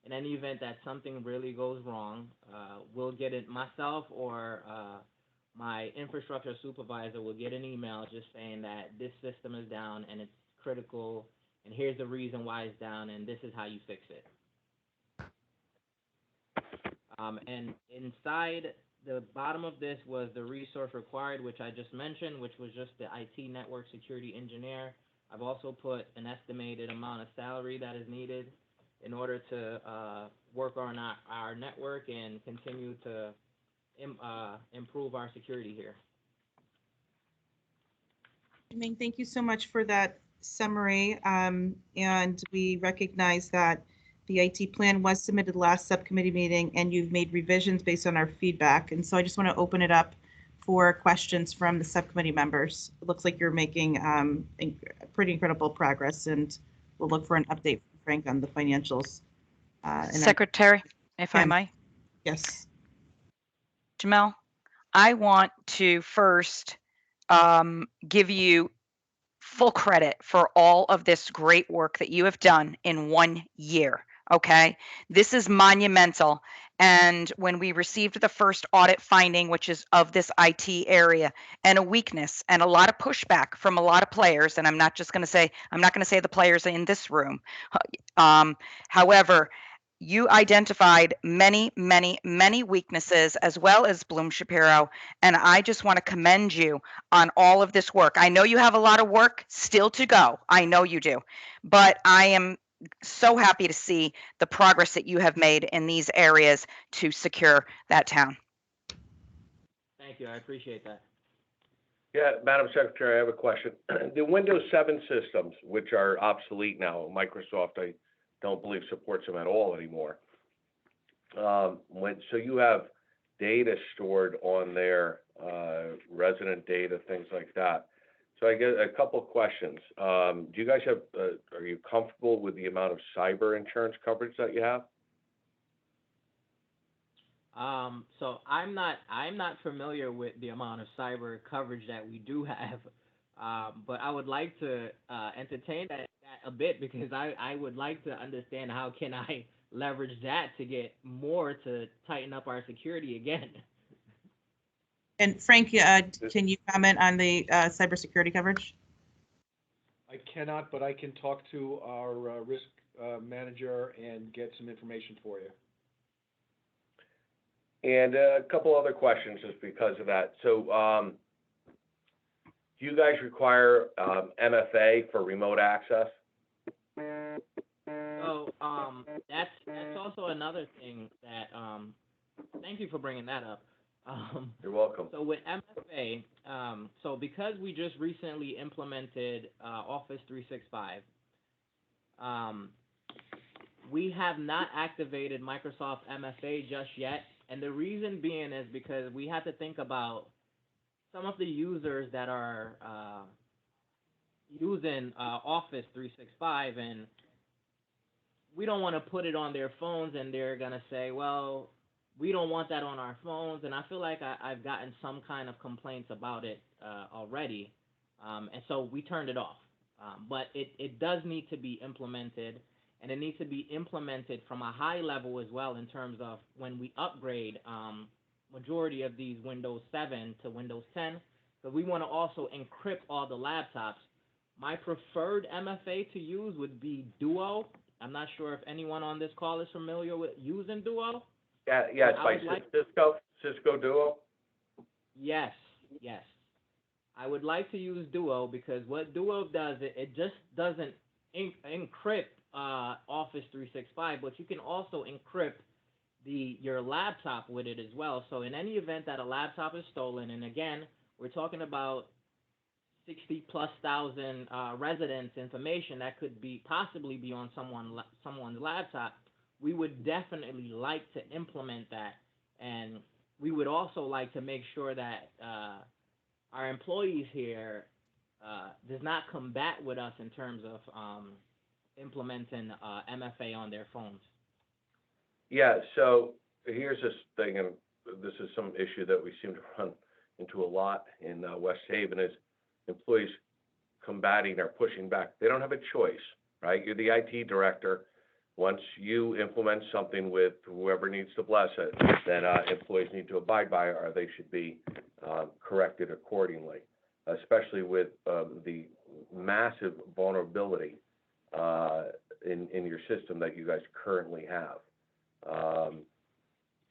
In any event that something really goes wrong, we'll get it, myself or my infrastructure supervisor will get an email just saying that this system is down and it's critical, and here's the reason why it's down, and this is how you fix it. And inside the bottom of this was the resource required, which I just mentioned, which was just the IT network security engineer. I've also put an estimated amount of salary that is needed in order to work on our network and continue to improve our security here. Ming, thank you so much for that summary. And we recognize that the IT plan was submitted last subcommittee meeting, and you've made revisions based on our feedback. And so I just want to open it up for questions from the subcommittee members. It looks like you're making pretty incredible progress, and we'll look for an update from Frank on the financials. Secretary, if I might. Yes. Jamel, I want to first give you full credit for all of this great work that you have done in 1 year. Okay, this is monumental, And when we received the first audit finding, which is of this IT area, and a weakness and a lot of pushback from a lot of players, and I'm not going to say the players in this room. However, you identified many, many, many weaknesses as well as Bloom Shapiro, and I just want to commend you on all of this work. I know you have a lot of work still to go. I know you do, but I am so happy to see the progress that you have made in these areas to secure that town. Thank you, I appreciate that. Yeah, Madam Secretary, I have a question. The Windows 7 systems, which are obsolete now, Microsoft, I don't believe supports them at all anymore. So you have data stored on their resident data, things like that. So I get a couple of questions. Do you guys have, are you comfortable with the amount of cyber insurance coverage that you have? So I'm not familiar with the amount of cyber coverage that we do have, but I would like to entertain that a bit, because I would like to understand how can I leverage that to get more to tighten up our security again. And Frank, can you comment on the cybersecurity coverage? I cannot, but I can talk to our risk manager and get some information for you. And a couple other questions just because of that. So do you guys require MFA for remote access? So that's also another thing that thank you for bringing that up. You're welcome. So with MFA, so because we just recently implemented Office 365, we have not activated Microsoft MFA just yet. And the reason being is because we have to think about some of the users that are using Office 365, and we don't want to put it on their phones and they're going to say, well, we don't want that on our phones. And I feel like I've gotten some kind of complaints about it already. And so we turned it off. But it does need to be implemented. And it needs to be implemented from a high level as well in terms of when we upgrade majority of these Windows 7 to Windows 10. But we want to also encrypt all the laptops. My preferred MFA to use would be Duo. I'm not sure if anyone on this call is familiar with using Duo. Yeah, it's by Cisco Duo. Yes. I would like to use Duo because what Duo does, it just doesn't encrypt Office 365, but you can also encrypt your laptop with it as well. So in any event that a laptop is stolen, and again, we're talking about 60,000+ residents' information that could possibly be on someone's laptop, we would definitely like to implement that, and we would also like to make sure that our employees here does not combat with us in terms of implementing MFA on their phones. Yeah, so here's this thing, and this is some issue that we seem to run into a lot in West Haven, is employees combating or pushing back. They don't have a choice, right? You're the IT director. Once you implement something with whoever needs to bless it, then employees need to abide by it, or they should be corrected accordingly, especially with the massive vulnerability in your system that you guys currently have.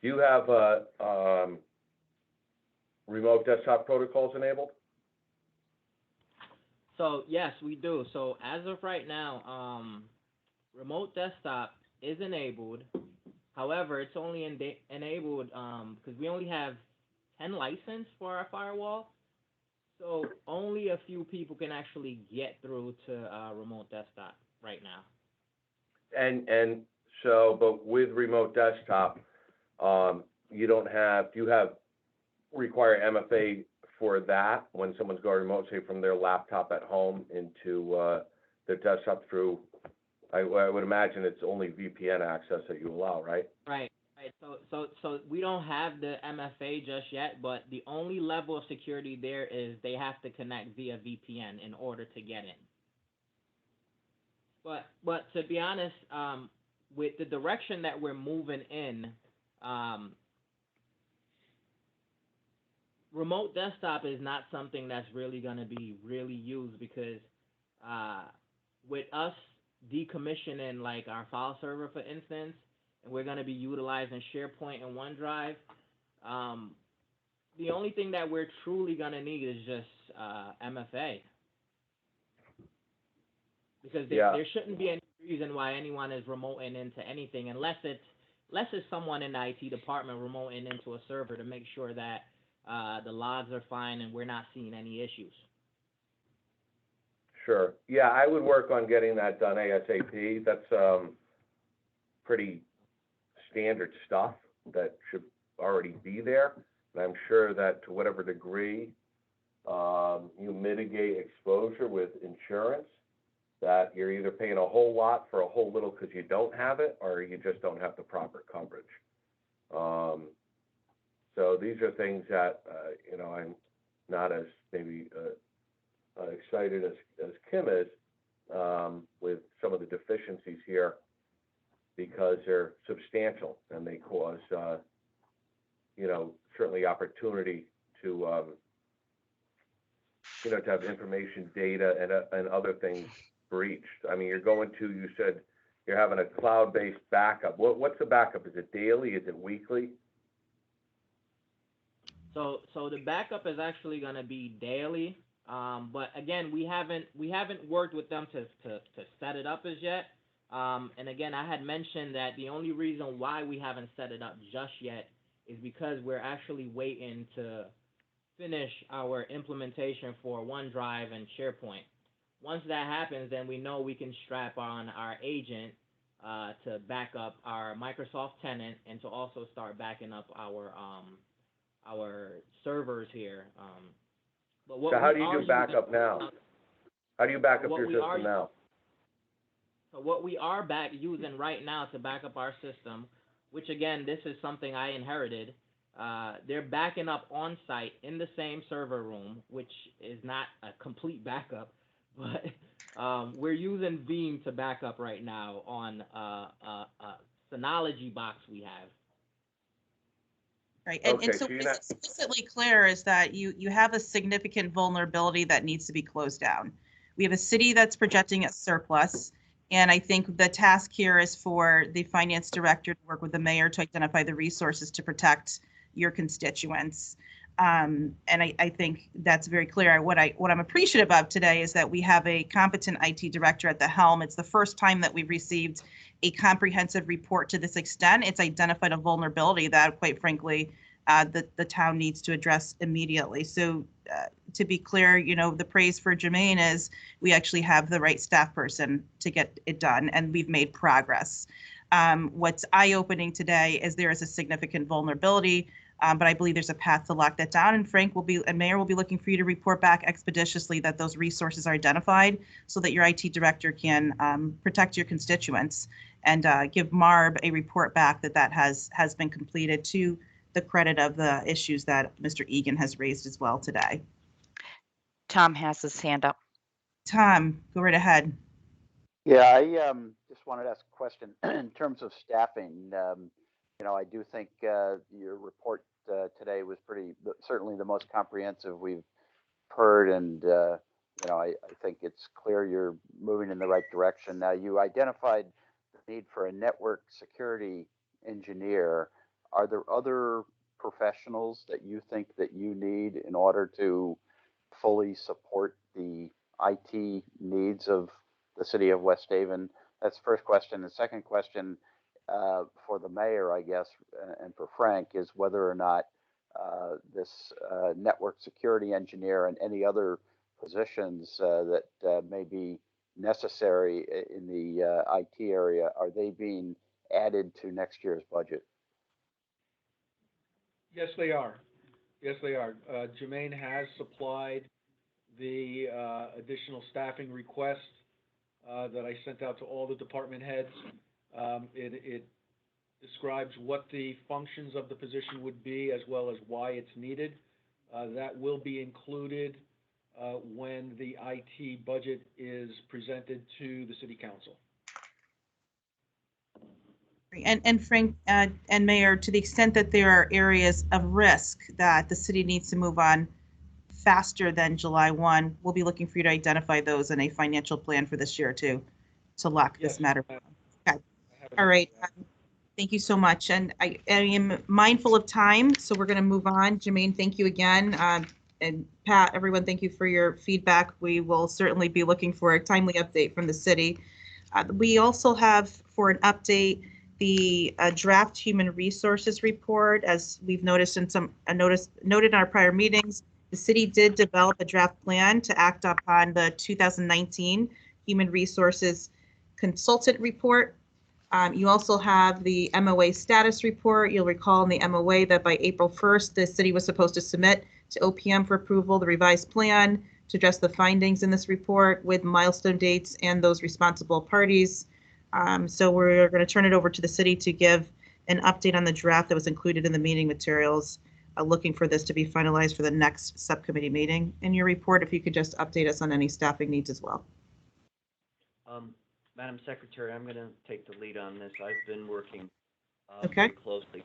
Do you have remote desktop protocols enabled? So yes, we do. So as of right now, remote desktop is enabled. However, it's only enabled because we only have 10 license for our firewall. So only a few people can actually get through to remote desktop right now. And so, but with remote desktop, you don't have, do you have require MFA for that when someone's going remote, say from their laptop at home into their desktop through, I would imagine it's only VPN access that you allow, right? Right. So we don't have the MFA just yet, but the only level of security there is they have to connect via VPN in order to get in. But to be honest, with the direction that we're moving in, Remote desktop is not something that's really going to be really used because with us decommissioning like our file server, for instance, and we're going to be utilizing SharePoint and OneDrive, the only thing that we're truly going to need is just MFA. Because there shouldn't be any reason why anyone is remoting into anything unless it's someone in the IT department remoting into a server to make sure that the logs are fine and we're not seeing any issues. Sure. Yeah, I would work on getting that done ASAP. That's pretty standard stuff that should already be there. And I'm sure that to whatever degree you mitigate exposure with insurance, that you're either paying a whole lot for a whole little because you don't have it, or you just don't have the proper coverage. So these are things that, I'm not as maybe excited as Kim is with some of the deficiencies here, because they're substantial and they cause, certainly opportunity to, to have information, data, and other things breached. I mean, you said you're having a cloud-based backup. What's the backup? Is it daily? Is it weekly? So the backup is actually going to be daily, but again, we haven't worked with them to set it up as yet. And again, I had mentioned that the only reason why we haven't set it up just yet is because we're actually waiting to finish our implementation for OneDrive and SharePoint. Once that happens, then we know we can strap on our agent to back up our Microsoft tenant and to also start backing up our servers here. So how do you do backup now? How do you back up your system now? So what we are using right now to back up our system, which again, this is something I inherited, they're backing up on site in the same server room, which is not a complete backup, but we're using Veeam to back up right now on a Synology box we have. Right, and so so what is explicitly clear is that you have a significant vulnerability that needs to be closed down. We have a city that's projecting a surplus, and I think the task here is for the finance director to work with the mayor to identify the resources to protect your constituents. And I think that's very clear. What I'm appreciative of today is that we have a competent IT director at the helm. It's the first time that we've received a comprehensive report to this extent. It's identified a vulnerability that, quite frankly, the town needs to address immediately. So to be clear, the praise for Jermaine is we actually have the right staff person to get it done, and we've made progress. What's eye-opening today is there is a significant vulnerability, but I believe there's a path to lock that down. And Frank and Mayor will be looking for you to report back expeditiously that those resources are identified so that your IT director can protect your constituents and give MARB a report back that has been completed, to the credit of the issues that Mr. Egan has raised as well today. Tom has his hand up. Tom, go right ahead. Yeah, I just wanted to ask a question in terms of staffing. I do think your report today was certainly the most comprehensive we've heard, and I think it's clear you're moving in the right direction. Now, you identified the need for a network security engineer. Are there other professionals that you think that you need in order to fully support the IT needs of the city of West Haven? That's the first question. The second question for the mayor, I guess, and for Frank, is whether or not this network security engineer and any other positions that may be necessary in the IT area, are they being added to next year's budget? Yes, they are. Yes, they are. Jermaine has supplied the additional staffing request that I sent out to all the department heads. It describes what the functions of the position would be, as well as why it's needed. That will be included when the IT budget is presented to the city council. And Frank and Mayor, to the extent that there are areas of risk that the city needs to move on faster than July 1, we'll be looking for you to identify those in a financial plan for this year to lock Yes, this matter. ma'am. Okay. I have All it. right. Thank you so much. And I am mindful of time, so we're going to move on. Jermaine, thank you again. And Pat, everyone, thank you for your feedback. We will certainly be looking for a timely update from the city. We also have, for an update, the draft human resources report. As we've noticed in noted in our prior meetings, the city did develop a draft plan to act upon the 2019 human resources consultant report. You also have the MOA status report. You'll recall in the MOA that by April 1st, the city was supposed to submit to OPM for approval the revised plan to address the findings in this report with milestone dates and those responsible parties. So we're going to turn it over to the city to give an update on the draft that was included in the meeting materials, looking for this to be finalized for the next subcommittee meeting. In your report, if you could just update us on any staffing needs as well. Madam Secretary, I'm going to take the lead on this. I've been working Okay. very closely with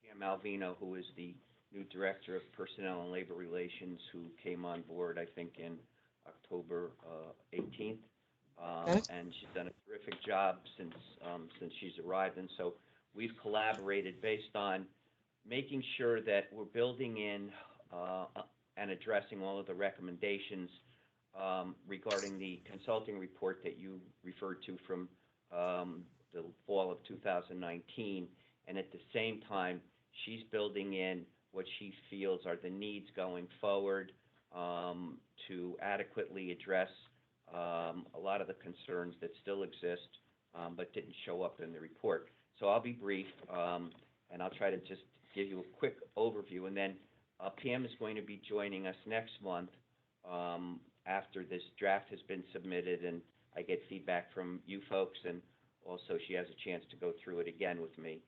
Pam Malvino, who is the new Director of Personnel and Labor Relations, who came on board, I think, in October 18th. Okay. And she's done a terrific job since she's arrived. And so we've collaborated based on making sure that we're building in and addressing all of the recommendations regarding the consulting report that you referred to from the fall of 2019. And at the same time, she's building in what she feels are the needs going forward to adequately address a lot of the concerns that still exist but didn't show up in the report. So I'll be brief, and I'll try to just give you a quick overview. And then Pam is going to be joining us next month after this draft has been submitted and I get feedback from you folks, and also she has a chance to go through it again with me.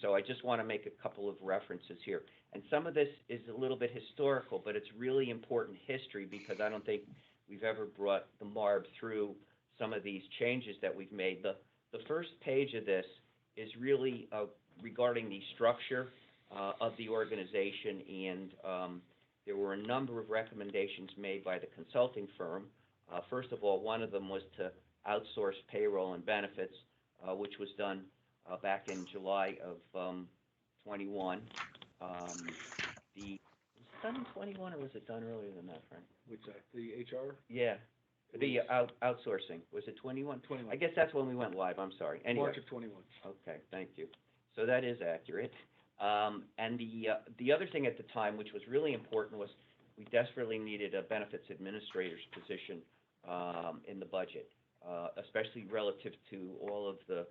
So I just want to make a couple of references here. And some of this is a little bit historical, but it's really important history because I don't think we've ever brought the MARB through some of these changes that we've made. The first page of this is really regarding the structure of the organization, and there were a number of recommendations made by the consulting firm. First of all, one of them was to outsource payroll and benefits, which was done back in July of 21. Was it done in 21 or was it done earlier than that, Frank? Which, the HR? Yeah, the outsourcing, was it 21? 21. I guess that's when we went live, I'm sorry. Anyway. March of 21. Okay, thank you. So that is accurate. And the other thing at the time, which was really important, was we desperately needed a benefits administrator's position in the budget, especially relative to all of the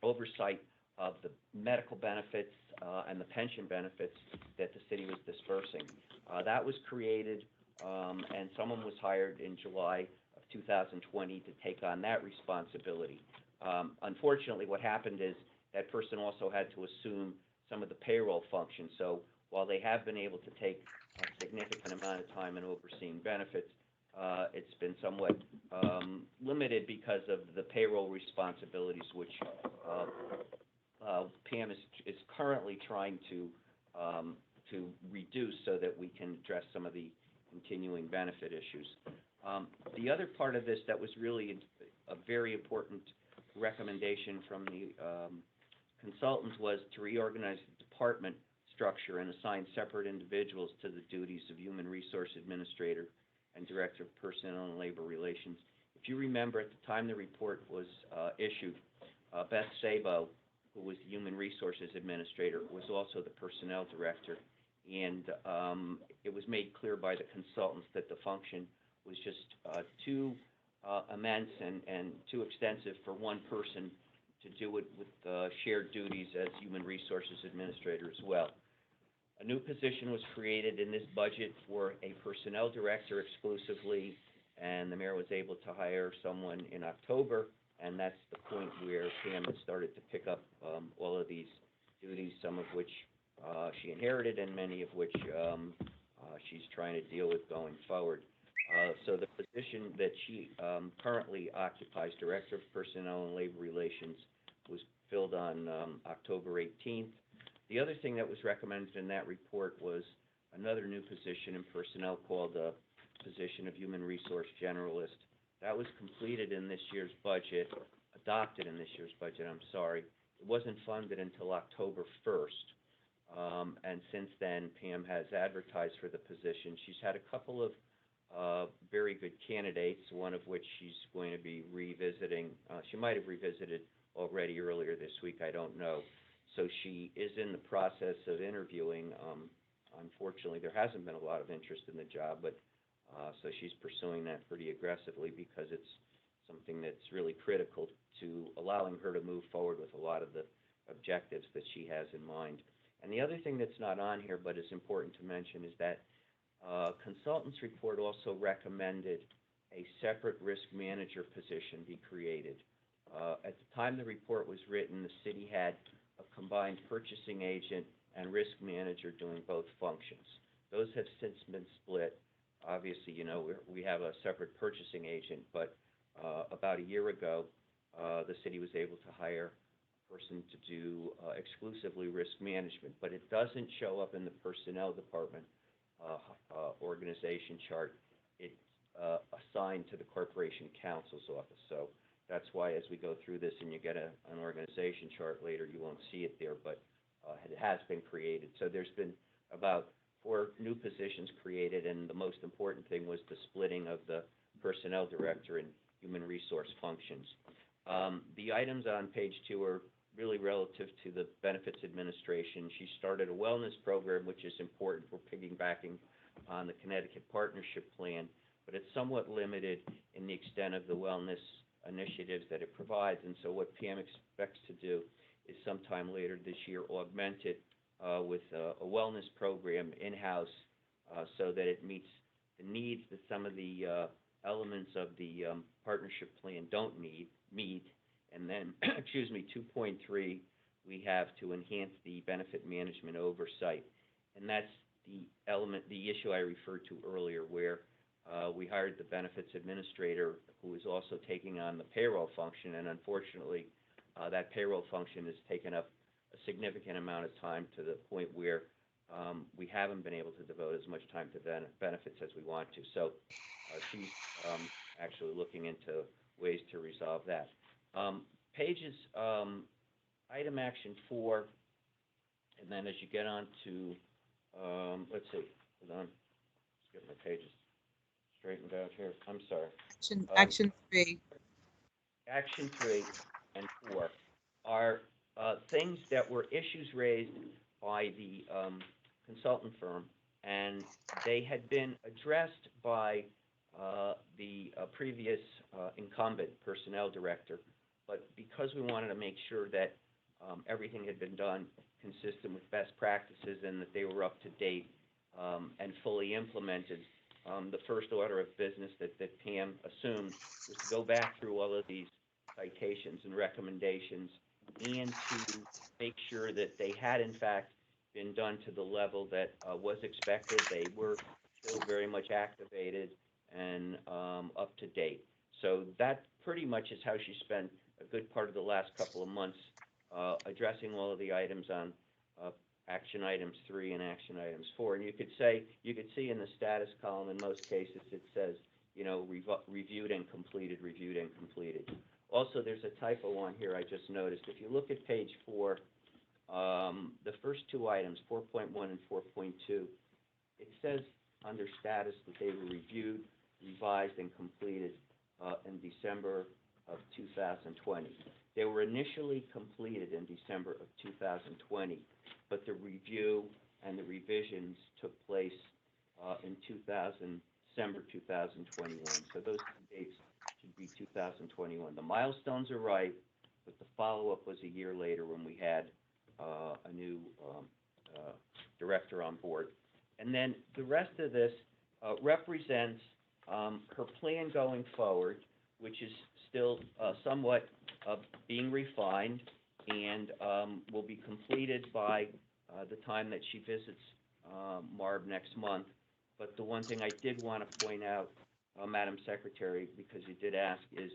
oversight of the medical benefits and the pension benefits that the city was dispersing. That was created, and someone was hired in July of 2020 to take on that responsibility. Unfortunately, what happened is that person also had to assume some of the payroll functions. So while they have been able to take a significant amount of time in overseeing benefits, it's been somewhat limited because of the payroll responsibilities, which Pam is currently trying to reduce so that we can address some of the continuing benefit issues. The other part of this that was really a very important recommendation from the consultants was to reorganize the department structure and assign separate individuals to the duties of Human Resource Administrator and Director of Personnel and Labor Relations. If you remember, at the time the report was issued, Beth Sabo, who was the Human Resources Administrator, was also the Personnel Director, and it was made clear by the consultants that the function was just too immense and too extensive for one person to do it with shared duties as Human Resources Administrator as well. A new position was created in this budget for a Personnel Director exclusively, and the mayor was able to hire someone in October, and that's the point where Pam has started to pick up all of these duties, some of which she inherited and many of which she's trying to deal with going forward. So the position that she currently occupies, Director of Personnel and Labor Relations, was filled on October 18th. The other thing that was recommended in that report was another new position in personnel called the position of Human Resource Generalist. That was completed in this year's budget, adopted in this year's budget, I'm sorry. It wasn't funded until October 1st. And since then, Pam has advertised for the position. She's had a couple of very good candidates, one of which she's going to be revisiting. She might have revisited already earlier this week, I don't know. So she is in the process of interviewing. Unfortunately, there hasn't been a lot of interest in the job, but so she's pursuing that pretty aggressively because it's something that's really critical to allowing her to move forward with a lot of the objectives that she has in mind. And the other thing that's not on here but is important to mention is that consultant's report also recommended a separate risk manager position be created. At the time the report was written, the city had a combined purchasing agent and risk manager doing both functions. Those have since been split. Obviously, you know, we have a separate purchasing agent, but about a year ago, the city was able to hire a person to do exclusively risk management, but it doesn't show up in the personnel department organization chart. It's assigned to the corporation counsel's office. So that's why as we go through this and you get an organization chart later, you won't see it there, but it has been created. So there's been about 4 new positions created, and the most important thing was the splitting of the personnel director and human resource functions. The items on page 2 are really relative to the benefits administration. She started a wellness program, which is important. We're piggybacking on the Connecticut Partnership Plan, but it's somewhat limited in the extent of the wellness initiatives that it provides. And so what Pam expects to do is sometime later this year augment it with a wellness program in-house so that it meets the needs that some of the elements of the partnership plan don't meet. And then, excuse me, 2.3, we have to enhance the benefit management oversight. And that's the element, the issue I referred to earlier, where we hired the benefits administrator who is also taking on the payroll function, and unfortunately, that payroll function has taken up a significant amount of time to the point where we haven't been able to devote as much time to benefits as we want to. So she's actually looking into ways to resolve that. Pages, item action 4, and then as you get on to, let's see, hold on, let's get my pages straightened out here. I'm sorry. Action 3. Action 3 and 4 are things that were issues raised by the consultant firm, and they had been addressed by the previous incumbent personnel director, but because we wanted to make sure that everything had been done consistent with best practices and that they were up to date and fully implemented, the first order of business that Pam assumed was to go back through all of these citations and recommendations and to make sure that they had in fact been done to the level that was expected. They were still very much activated and up to date. So that pretty much is how she spent a good part of the last couple of months addressing all of the items on action items 3 and action items 4. And you could see in the status column in most cases it says, you know, reviewed and completed, reviewed and completed. Also, there's a typo on here I just noticed. If you look at page 4, the first 2 items, 4.1 and 4.2, it says under status that they were reviewed, revised, and completed in December of 2020. They were initially completed in December of 2020, but the review and the revisions took place in December 2021. So those 2 dates should be 2021. The milestones are right, but the follow-up was a year later when we had a new director on board. And then the rest of this represents her plan going forward, which is still somewhat being refined and will be completed by the time that she visits MARB next month. But the one thing I did want to point out, Madam Secretary, because you did ask, is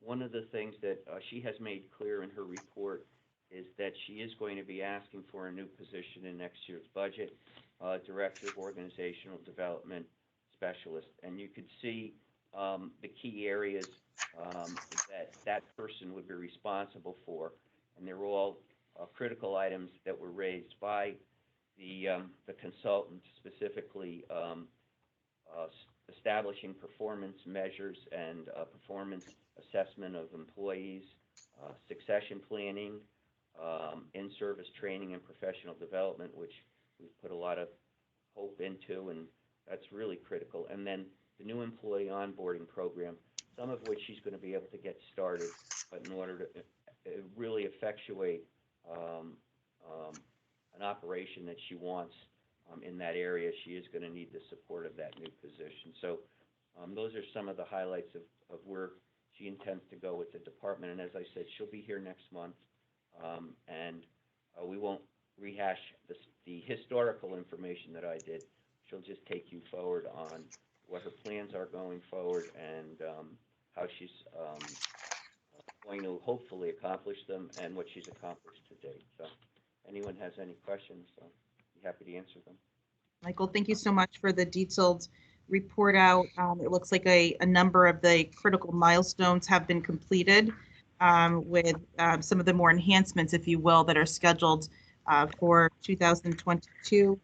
one of the things that she has made clear in her report is that she is going to be asking for a new position in next year's budget, Director of Organizational Development Specialist. And you could see the key areas that person would be responsible for. And they're all critical items that were raised by the consultant, specifically establishing performance measures and performance assessment of employees, succession planning, in-service training and professional development, which we've put a lot of hope into, and that's really critical. And then the new employee onboarding program, some of which she's going to be able to get started, but in order to really effectuate an operation that she wants in that area, she is going to need the support of that new position. So those are some of the highlights of where she intends to go with the department. And as I said, she'll be here next month, and we won't rehash the historical information that I did. She'll just take you forward on what her plans are going forward and how she's going to hopefully accomplish them and what she's accomplished to date. So anyone has any questions, I'll be happy to answer them. Michael, thank you so much for the detailed report out. It looks like a number of the critical milestones have been completed with some of the more enhancements, if you will, that are scheduled for 2022.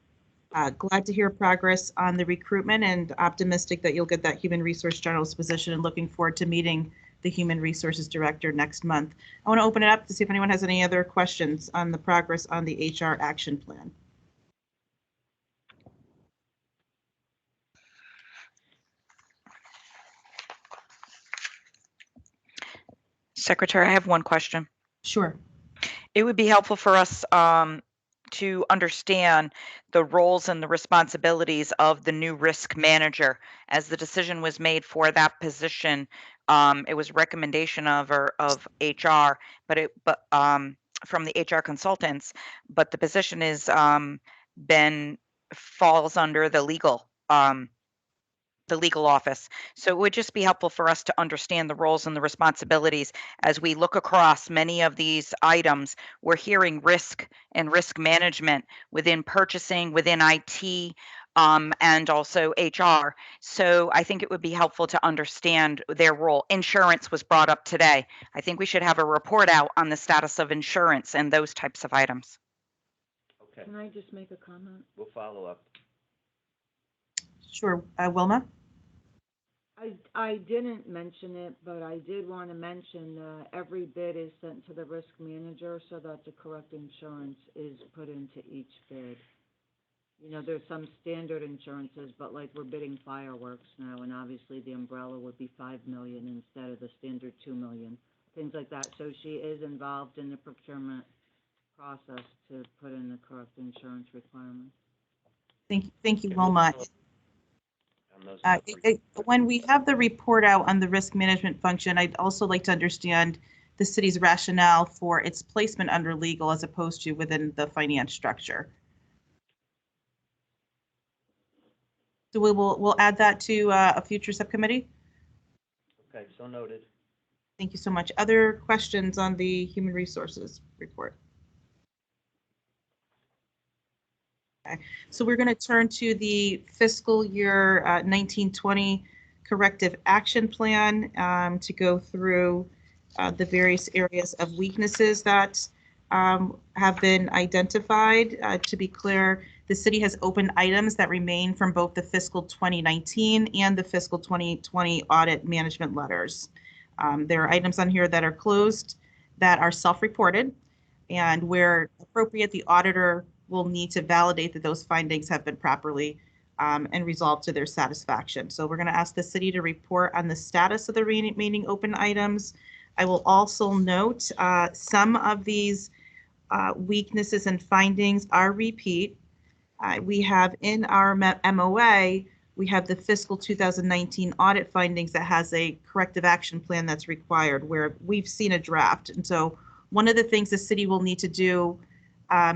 Glad to hear progress on the recruitment and optimistic that you'll get that human resource generalist position, and looking forward to meeting the human resources director next month. I want to open it up to see if anyone has any other questions on the progress on the HR action plan. Secretary, I have one question. Sure. It would be helpful for us to understand the roles and the responsibilities of the new risk manager. As the decision was made for that position, it was recommendation of HR, but from the HR consultants, but the position is falls under the legal office. So it would just be helpful for us to understand the roles and the responsibilities as we look across many of these items. We're hearing risk and risk management within purchasing, within IT, and also HR. So I think it would be helpful to understand their role. Insurance was brought up today. I think we should have a report out on the status of insurance and those types of items. Okay, Can I just make a comment? we'll follow up. Sure. Wilma? I didn't mention it, but I did want to mention every bid is sent to the risk manager so that the correct insurance is put into each bid. You know, there's some standard insurances, but like we're bidding fireworks now, and obviously the umbrella would be $5 million instead of the standard $2 million, things like that. So she is involved in the procurement process to put in the correct insurance requirements. Thank you, Wilma. On those When we have the report out on the risk management function, I'd also like to understand the city's rationale for its placement under legal as opposed to within the finance structure. So we'll add that to a future subcommittee. Okay, so noted. Thank you so much. Other questions on the human resources report? Okay, so we're going to turn to the fiscal year 1920 corrective action plan to go through the various areas of weaknesses that have been identified. To be clear, the city has open items that remain from both the fiscal 2019 and the fiscal 2020 audit management letters. There are items on here that are closed that are self-reported, and where appropriate, the auditor will need to validate that those findings have been properly and resolved to their satisfaction. So we're going to ask the city to report on the status of the remaining open items. I will also note some of these weaknesses and findings are repeat. We have in our MOA, we have the fiscal 2019 audit findings that has a corrective action plan that's required, where we've seen a draft. And so one of the things the city will need to do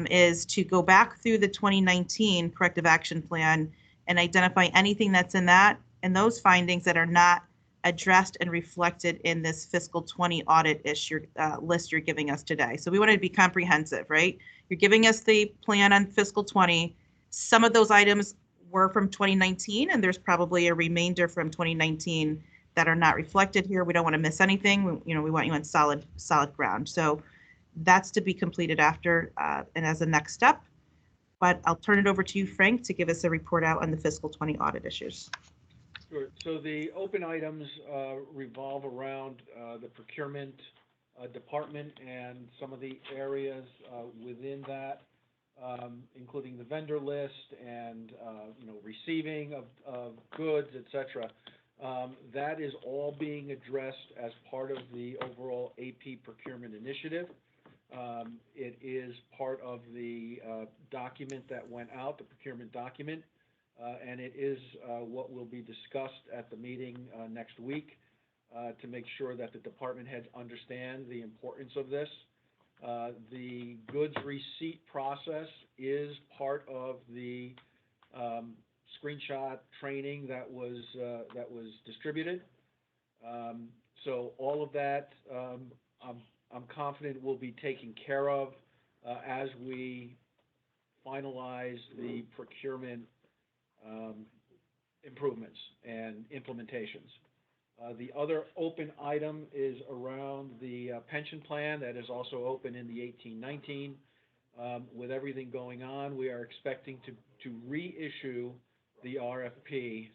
is to go back through the 2019 corrective action plan and identify anything that's in that and those findings that are not addressed and reflected in this fiscal 20 audit issue list you're giving us today. So we want to be comprehensive, right? You're giving us the plan on fiscal 20. Some of those items were from 2019, and there's probably a remainder from 2019 that are not reflected here. We don't want to miss anything. We want you on solid ground. So that's to be completed after and as a next step. But I'll turn it over to you, Frank, to give us a report out on the fiscal 20 audit issues. Sure. So the open items revolve around the procurement department and some of the areas within that, including the vendor list and receiving of goods, etc. That is all being addressed as part of the overall AP procurement initiative. It is part of the document that went out, the procurement document. And it is what will be discussed at the meeting next week to make sure that the department heads understand the importance of this. The goods receipt process is part of the screenshot training that was distributed. So all of that, I'm confident will be taken care of as we finalize the procurement improvements and implementations. The other open item is around the pension plan that is also open in the 18-19. With everything going on, we are expecting to reissue the RFP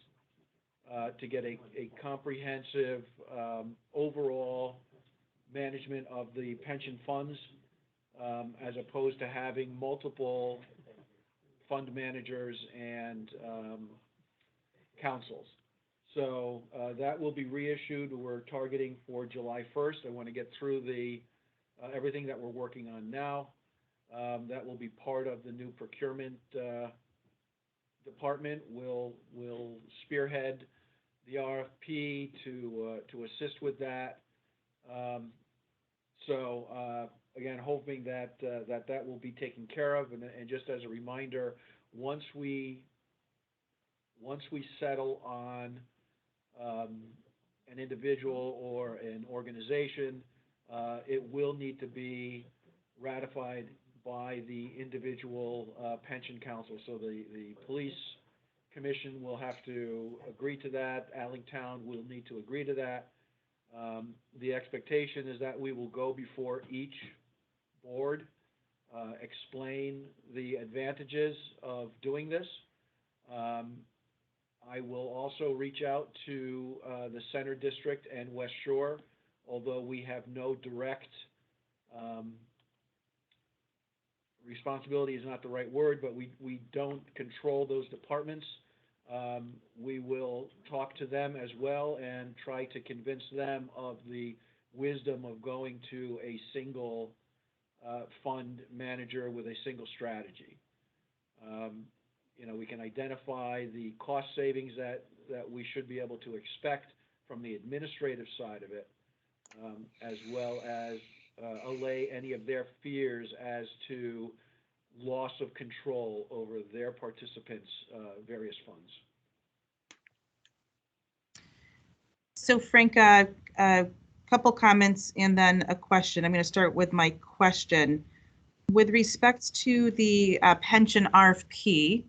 to get a comprehensive overall management of the pension funds as opposed to having multiple fund managers and councils. So that will be reissued. We're targeting for July 1st. I want to get through the everything that we're working on now. That will be part of the new procurement department. We'll spearhead the RFP to assist with that. Again, hoping that that will be taken care of, and just as a reminder, once we settle on an individual or an organization, it will need to be ratified by the individual pension council. So the police commission will have to agree to that. Allentown will need to agree to that. The expectation is that we will go before each board, explain the advantages of doing this. I will also reach out to the Center District and West Shore, although we have no direct responsibility is not the right word, but we don't control those departments. We will talk to them as well and try to convince them of the wisdom of going to a single fund manager with a single strategy. We can identify the cost savings that we should be able to expect from the administrative side of it, as well as allay any of their fears as to loss of control over their participants' various funds. So Frank, a couple comments and then a question. I'm going to start with my question. With respect to the pension RFP,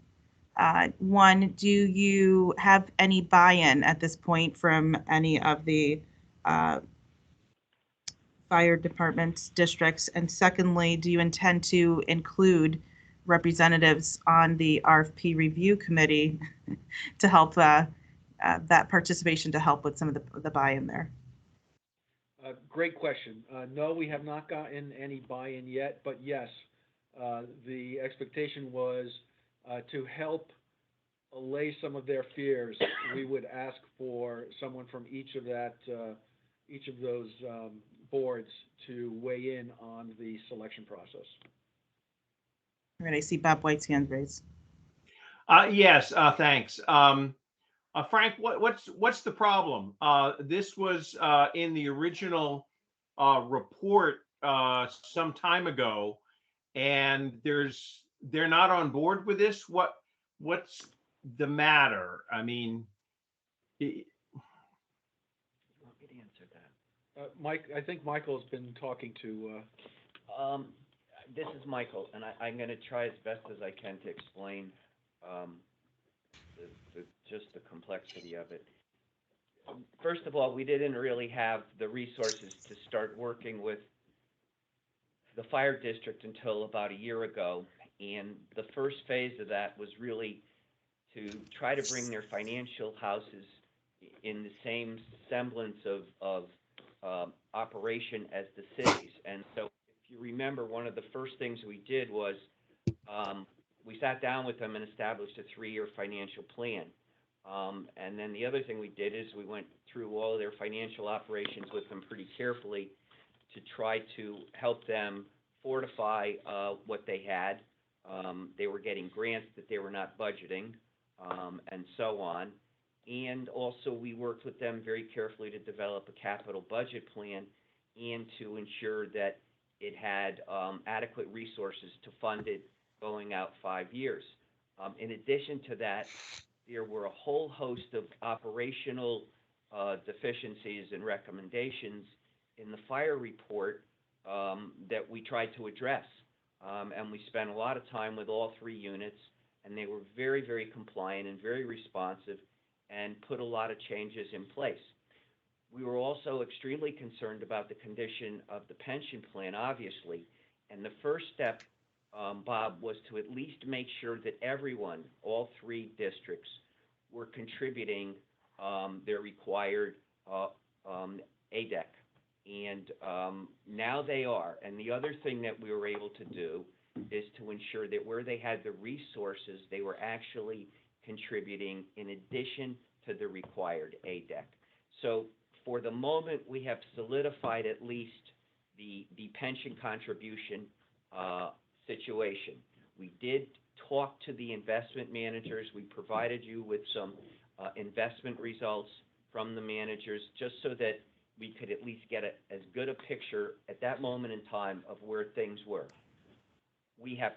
one, do you have any buy-in at this point from any of the fire departments, districts? And secondly, do you intend to include representatives on the RFP review committee to help that participation, to help with some of the buy-in there? Great question. No, we have not gotten any buy-in yet, but yes, the expectation was to help allay some of their fears. We would ask for someone from each of those boards to weigh in on the selection process. All right, I see Bob White's hand raised. Yes, thanks. Frank, what's the problem? This was in the original report some time ago, and they're not on board with this. What's the matter? I mean, Mike, I think Michael's been talking to, This is Michael, and I'm gonna try as best as I can to explain, just the complexity of it. First of all, we didn't really have the resources to start working with the fire district until about a year ago. And the first phase of that was really to try to bring their financial houses in the same semblance of operation as the cities. And so if you remember, one of the first things we did was we sat down with them and established a 3-year financial plan. And then the other thing we did is we went through all of their financial operations with them pretty carefully to try to help them fortify what they had. They were getting grants that they were not budgeting, and so on. And also we worked with them very carefully to develop a capital budget plan and to ensure that it had adequate resources to fund it going out 5 years. In addition to that, there were a whole host of operational deficiencies and recommendations in the fire report that we tried to address. And we spent a lot of time with all 3 units, and they were very, very compliant and very responsive and put a lot of changes in place. We were also extremely concerned about the condition of the pension plan, obviously. And the first step, Bob, was to at least make sure that everyone, all 3 districts, were contributing their required ADEC. And now they are. And the other thing that we were able to do is to ensure that where they had the resources, they were actually contributing in addition to the required ADEC. So for the moment, we have solidified at least the pension contribution situation. We did talk to the investment managers. We provided you with some investment results from the managers just so that we could at least get as good a picture at that moment in time of where things were. We have,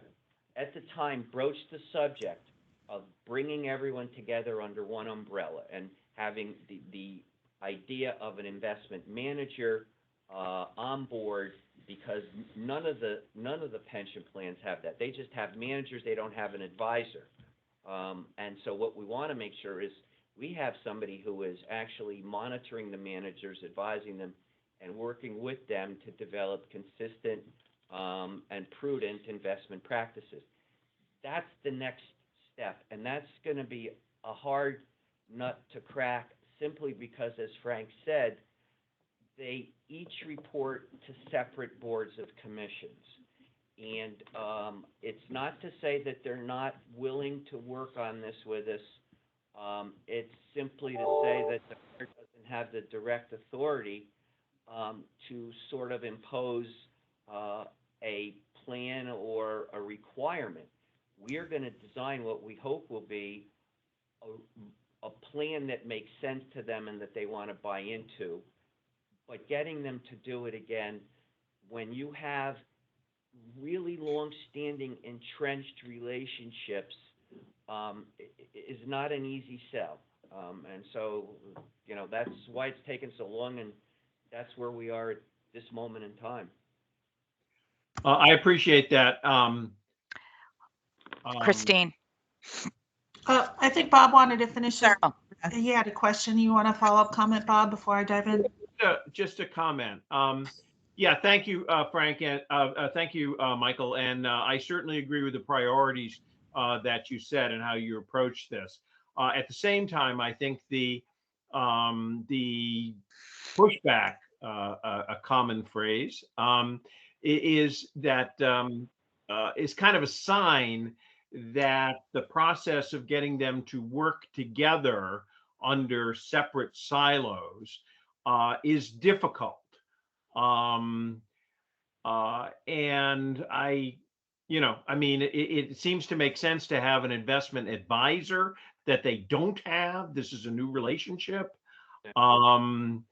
at the time, broached the subject of bringing everyone together under one umbrella and having the idea of an investment manager on board, because none of the pension plans have that. They just have managers. They don't have an advisor. And so what we want to make sure is we have somebody who is actually monitoring the managers, advising them, and working with them to develop consistent and prudent investment practices. That's the next step, and that's going to be a hard nut to crack simply because, as Frank said, they each report to separate boards of commissions. And it's not to say that they're not willing to work on this with us. It's simply to say that the board doesn't have the direct authority to sort of impose a plan or a requirement. We are going to design what we hope will be a plan that makes sense to them and that they want to buy into. But getting them to do it again, when you have really long-standing entrenched relationships, is not an easy sell. And so, you know, that's why it's taken so long, and that's where we are at this moment in time. I appreciate that. Christine. I think Bob wanted to finish. Sure. He had a question. You want a follow-up comment, Bob, before I dive in? Just a comment. Yeah, thank you, Frank, and thank you, Michael. And I certainly agree with the priorities that you said and how you approach this. At the same time, I think the pushback, a common phrase, is that is kind of a sign that the process of getting them to work together under separate silos is difficult. And I mean, it seems to make sense to have an investment advisor that they don't have. This is a new relationship. And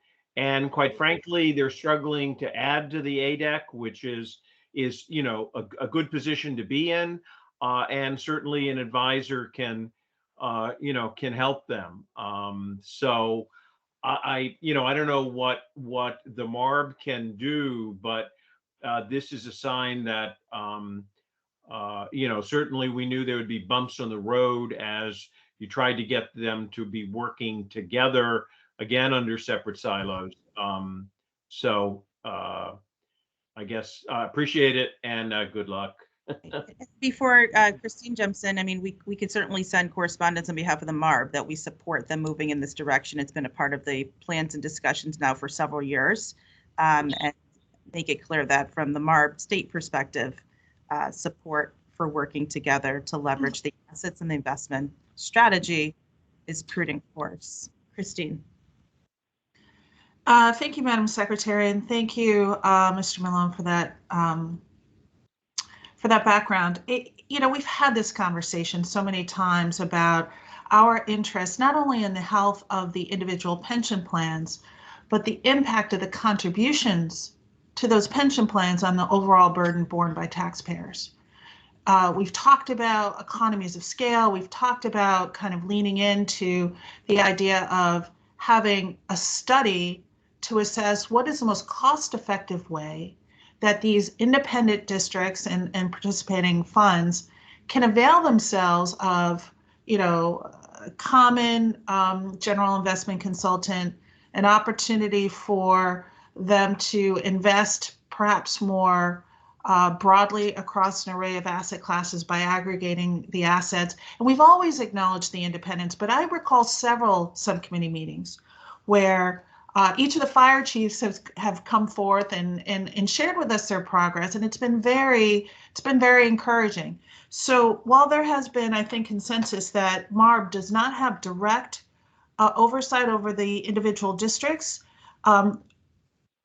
quite frankly, they're struggling to add to the ADEC, which is you know, a good position to be in. And certainly an advisor can, you know, can help them. So I don't know what the MARB can do, but this is a sign that, certainly we knew there would be bumps on the road as you tried to get them to be working together again under separate silos. So I guess appreciate it and good luck. Before Christine jumps in, I mean, we could certainly send correspondence on behalf of the MARB that we support them moving in this direction. It's been a part of the plans and discussions now for several years, and make it clear that from the MARB state perspective, support for working together to leverage the assets and the investment strategy is prudent course. Christine. Thank you, Madam Secretary, and thank you, Mr. Malone, for that background. We've had this conversation so many times about our interest, not only in the health of the individual pension plans, but the impact of the contributions to those pension plans on the overall burden borne by taxpayers. We've talked about economies of scale. We've talked about kind of leaning into the idea of having a study to assess what is the most cost-effective way that these independent districts and participating funds can avail themselves of, a common general investment consultant, an opportunity for them to invest perhaps more broadly across an array of asset classes by aggregating the assets. And we've always acknowledged the independence, but I recall several subcommittee meetings where each of the fire chiefs have come forth and shared with us their progress, and it's been very encouraging. So while there has been, I think, consensus that MARB does not have direct oversight over the individual districts,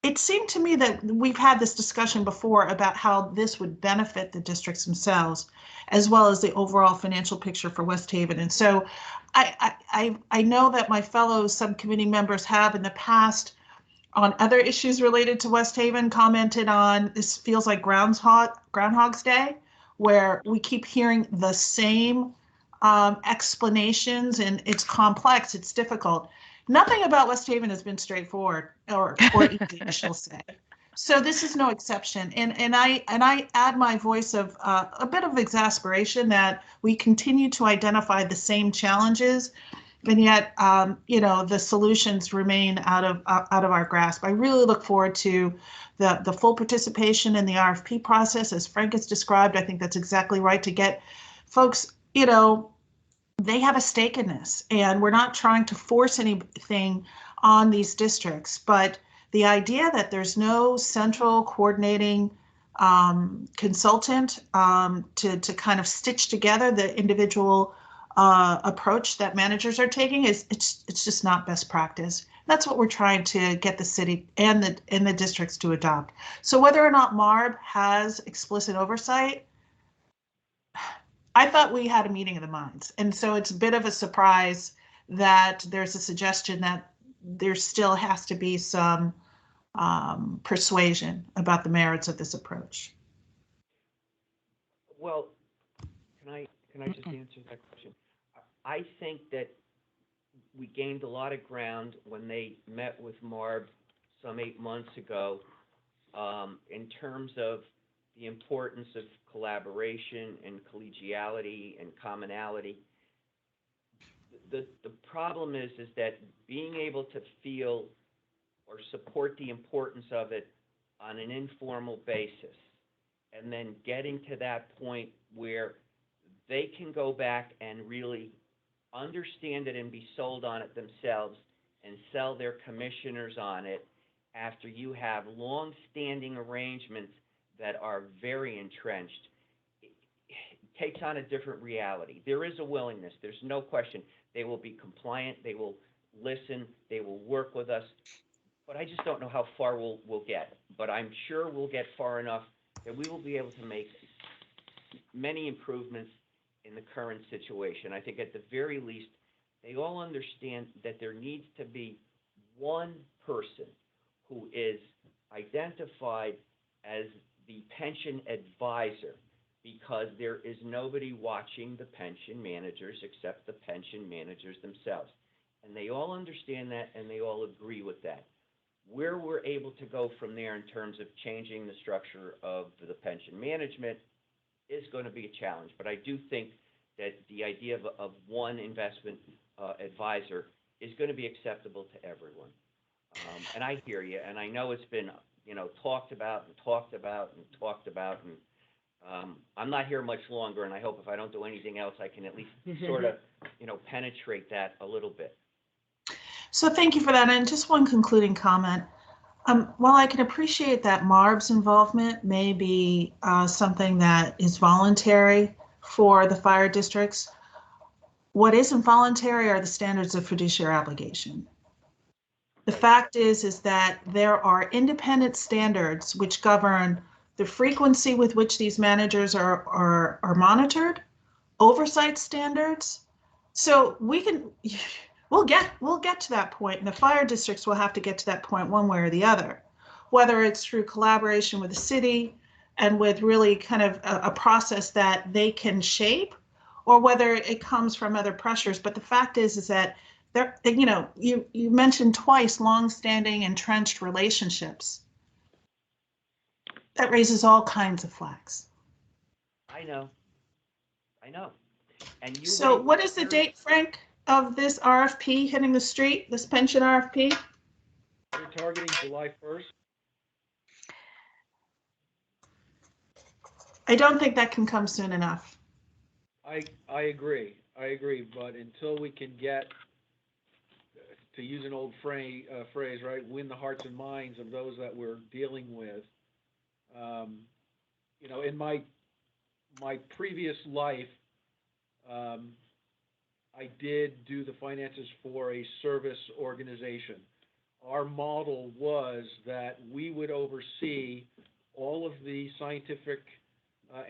it seemed to me that we've had this discussion before about how this would benefit the districts themselves, as well as the overall financial picture for West Haven. And so I know that my fellow subcommittee members have in the past on other issues related to West Haven commented on this feels like Groundhog's Day, where we keep hearing the same explanations, and it's complex, it's difficult. Nothing about West Haven has been straightforward or easy, I shall say. So this is no exception. And I add my voice of a bit of exasperation that we continue to identify the same challenges, and yet the solutions remain out of our grasp. I really look forward to the full participation in the RFP process, as Frank has described. I think that's exactly right, to get folks, they have a stake in this, and we're not trying to force anything on these districts, but the idea that there's no central coordinating consultant to kind of stitch together the individual approach that managers are taking it's just not best practice. That's what we're trying to get the city and the districts to adopt. So whether or not MARB has explicit oversight, I thought we had a meeting of the minds. And so it's a bit of a surprise that there's a suggestion that there still has to be some persuasion about the merits of this approach. Well, can I just answer that question? I think that we gained a lot of ground when they met with MARB some 8 months ago in terms of the importance of collaboration and collegiality and commonality. The problem is that being able to feel or support the importance of it on an informal basis, and then getting to that point where they can go back and really understand it and be sold on it themselves and sell their commissioners on it after you have long-standing arrangements that are very entrenched, it takes on a different reality. There is a willingness, there's no question. They will be compliant, they will listen, they will work with us, but I just don't know how far we'll get. But I'm sure we'll get far enough that we will be able to make many improvements in the current situation. I think at the very least, they all understand that there needs to be one person who is identified as the pension advisor, because there is nobody watching the pension managers except the pension managers themselves. And they all understand that, and they all agree with that. Where we're able to go from there in terms of changing the structure of the pension management is going to be a challenge. But I do think that the idea of one investment advisor is going to be acceptable to everyone. And I hear you, and I know it's been, talked about and talked about and talked about, and I'm not here much longer, and I hope if I don't do anything else, I can at least sort of, penetrate that a little bit. So thank you for that. And just one concluding comment. While I can appreciate that MARB's involvement may be something that is voluntary for the fire districts, what isn't voluntary are the standards of fiduciary obligation. The fact is that there are independent standards which govern the frequency with which these managers are monitored, oversight standards. So we'll get to that point, and the fire districts will have to get to that point one way or the other, whether it's through collaboration with the city and with really kind of a process that they can shape, or whether it comes from other pressures. But the fact is that there, you mentioned twice long-standing entrenched relationships. That raises all kinds of flags. I know. And you. So what is the date, Frank, of this RFP hitting the street, this pension RFP? We're targeting July 1st. I don't think that can come soon enough. I agree, but until we can get, to use an old phrase, right, win the hearts and minds of those that we're dealing with. In my previous life, I did do the finances for a service organization. Our model was that we would oversee all of the scientific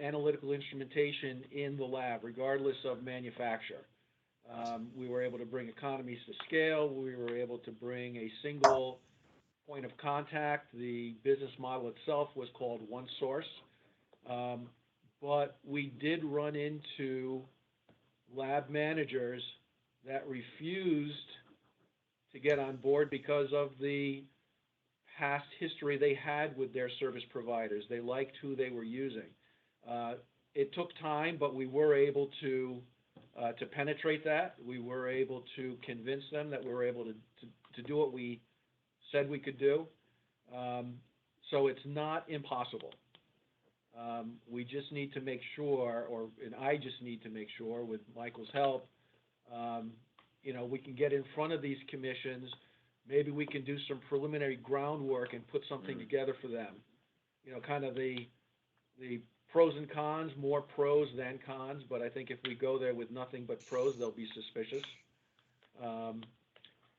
analytical instrumentation in the lab, regardless of manufacturer. We were able to bring economies to scale. We were able to bring a single point of contact. The business model itself was called One Source. But we did run into lab managers that refused to get on board because of the past history they had with their service providers. They liked who they were using. It took time, but we were able to penetrate that. We were able to convince them that we were able to do what we said we could do. So it's not impossible. We just need to make sure, and I just need to make sure with Michael's help, we can get in front of these commissions. Maybe we can do some preliminary groundwork and put something together for them. Kind of the pros and cons, more pros than cons, but I think if we go there with nothing but pros, they'll be suspicious.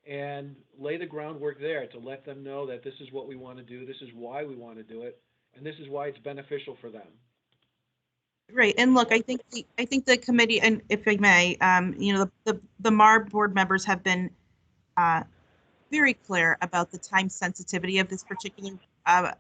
And lay the groundwork there to let them know that this is what we want to do, this is why we want to do it, and this is why it's beneficial for them. Right, and look, I think the committee, and if I may, the MARB board members have been very clear about the time sensitivity of this particular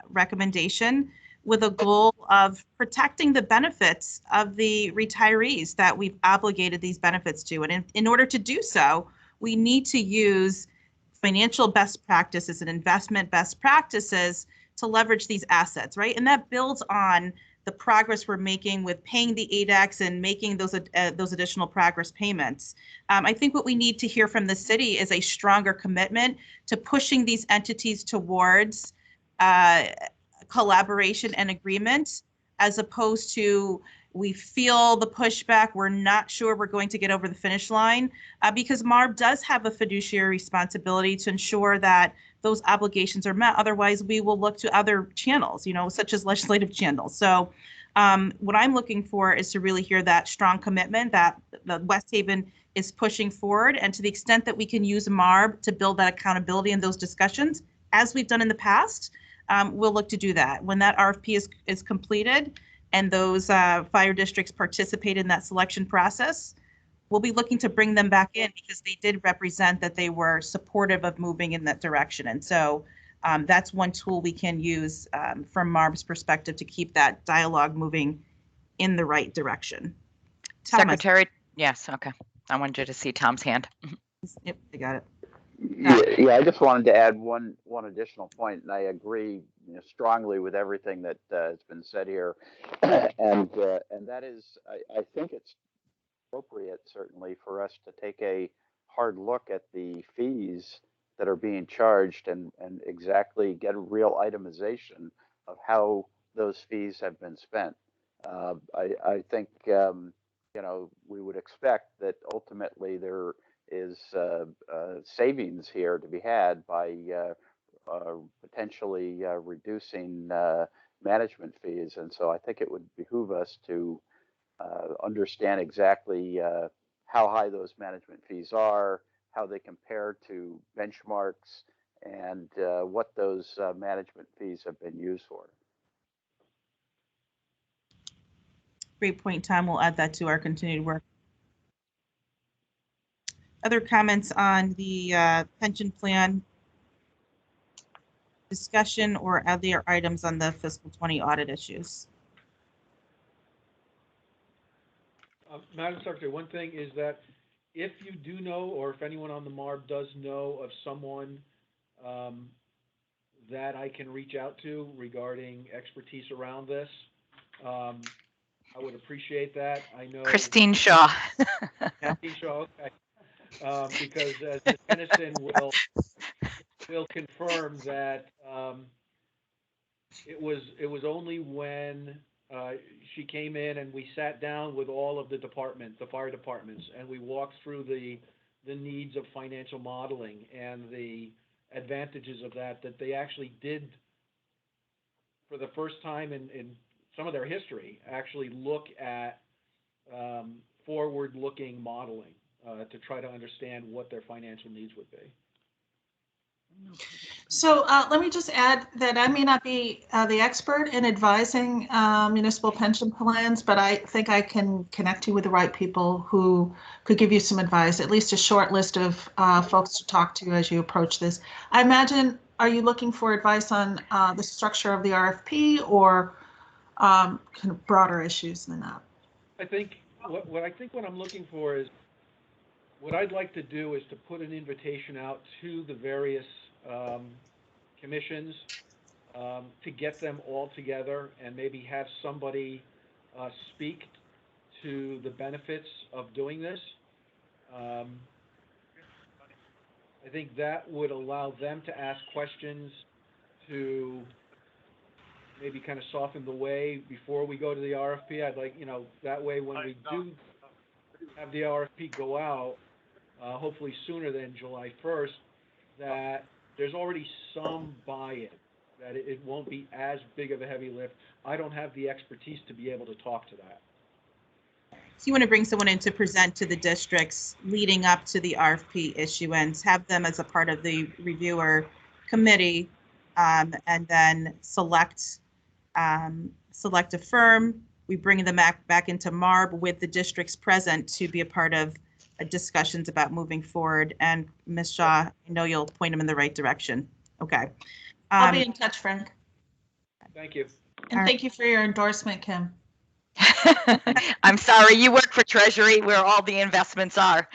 recommendation, with a goal of protecting the benefits of the retirees that we've obligated these benefits to. And in order to do so, we need to use financial best practices and investment best practices to leverage these assets, right? And that builds on the progress we're making with paying the ADEX and making those additional progress payments. I think what we need to hear from the city is a stronger commitment to pushing these entities towards collaboration and agreement, as opposed to we feel the pushback, we're not sure we're going to get over the finish line, because MARB does have a fiduciary responsibility to ensure that those obligations are met. Otherwise, we will look to other channels, such as legislative channels. So what I'm looking for is to really hear that strong commitment that the West Haven is pushing forward, and to the extent that we can use MARB to build that accountability in those discussions, as we've done in the past, we'll look to do that. When that RFP is completed and those fire districts participate in that selection process, we'll be looking to bring them back in, because they did represent that they were supportive of moving in that direction. And so that's one tool we can use from MARB's perspective to keep that dialogue moving in the right direction. Thomas. Secretary, yes, okay. I wanted you to see Tom's hand. Yep, I got it. Yeah, I just wanted to add one additional point, and I agree, strongly with everything that has been said here, and that is, I think it's appropriate, certainly, for us to take a hard look at the fees that are being charged and exactly get a real itemization of how those fees have been spent. I think we would expect that ultimately there is savings here to be had by potentially reducing management fees, and so I think it would behoove us to understand exactly how high those management fees are, how they compare to benchmarks, and what those management fees have been used for. Great point, Tom. We'll add that to our continued work. Other comments on the pension plan discussion or other items on the fiscal 20 audit issues? Madam Secretary, one thing is that if you do know, or if anyone on the MARB does know of someone that I can reach out to regarding expertise around this, I would appreciate that. I know Christine Shaw. Christine Shaw, okay. Because as Ms. Dennison will confirm that it was only when she came in and we sat down with all of the departments, the fire departments, and we walked through the needs of financial modeling and the advantages of that they actually did, for the first time in some of their history, actually look at forward-looking modeling to try to understand what their financial needs would be. So let me just add that I may not be the expert in advising municipal pension plans, but I think I can connect you with the right people who could give you some advice, at least a short list of folks to talk to as you approach this. I imagine, are you looking for advice on the structure of the RFP or kind of broader issues than that? I think what I'm looking for is, what I'd like to do is to put an invitation out to the various commissions to get them all together and maybe have somebody speak to the benefits of doing this. I think that would allow them to ask questions to maybe kind of soften the way before we go to the RFP. I'd like, that way when we do have the RFP go out, hopefully sooner than July 1st, that there's already some buy-in, that it won't be as big of a heavy lift. I don't have the expertise to be able to talk to that. So you want to bring someone in to present to the districts leading up to the RFP issuance, have them as a part of the reviewer committee, and then select a firm. We bring them back into MARB with the districts present to be a part of discussions about moving forward. And Ms. Shaw, I know you'll point them in the right direction. Okay. I'll be in touch, Frank. Thank you. And thank you for your endorsement, Kim. I'm sorry, you work for Treasury where all the investments are.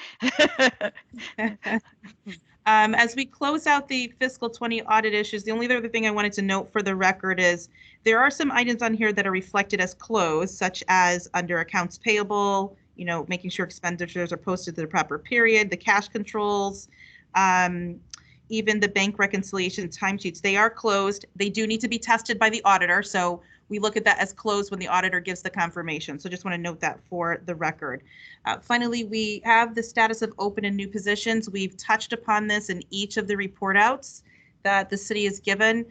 As we close out the fiscal 20 audit issues, the only other thing I wanted to note for the record is there are some items on here that are reflected as closed, such as under accounts payable, making sure expenditures are posted to the proper period, the cash controls, even the bank reconciliation timesheets. They are closed. They do need to be tested by the auditor. So we look at that as closed when the auditor gives the confirmation. So just want to note that for the record. Finally, we have the status of open and new positions. We've touched upon this in each of the report outs that the city has given.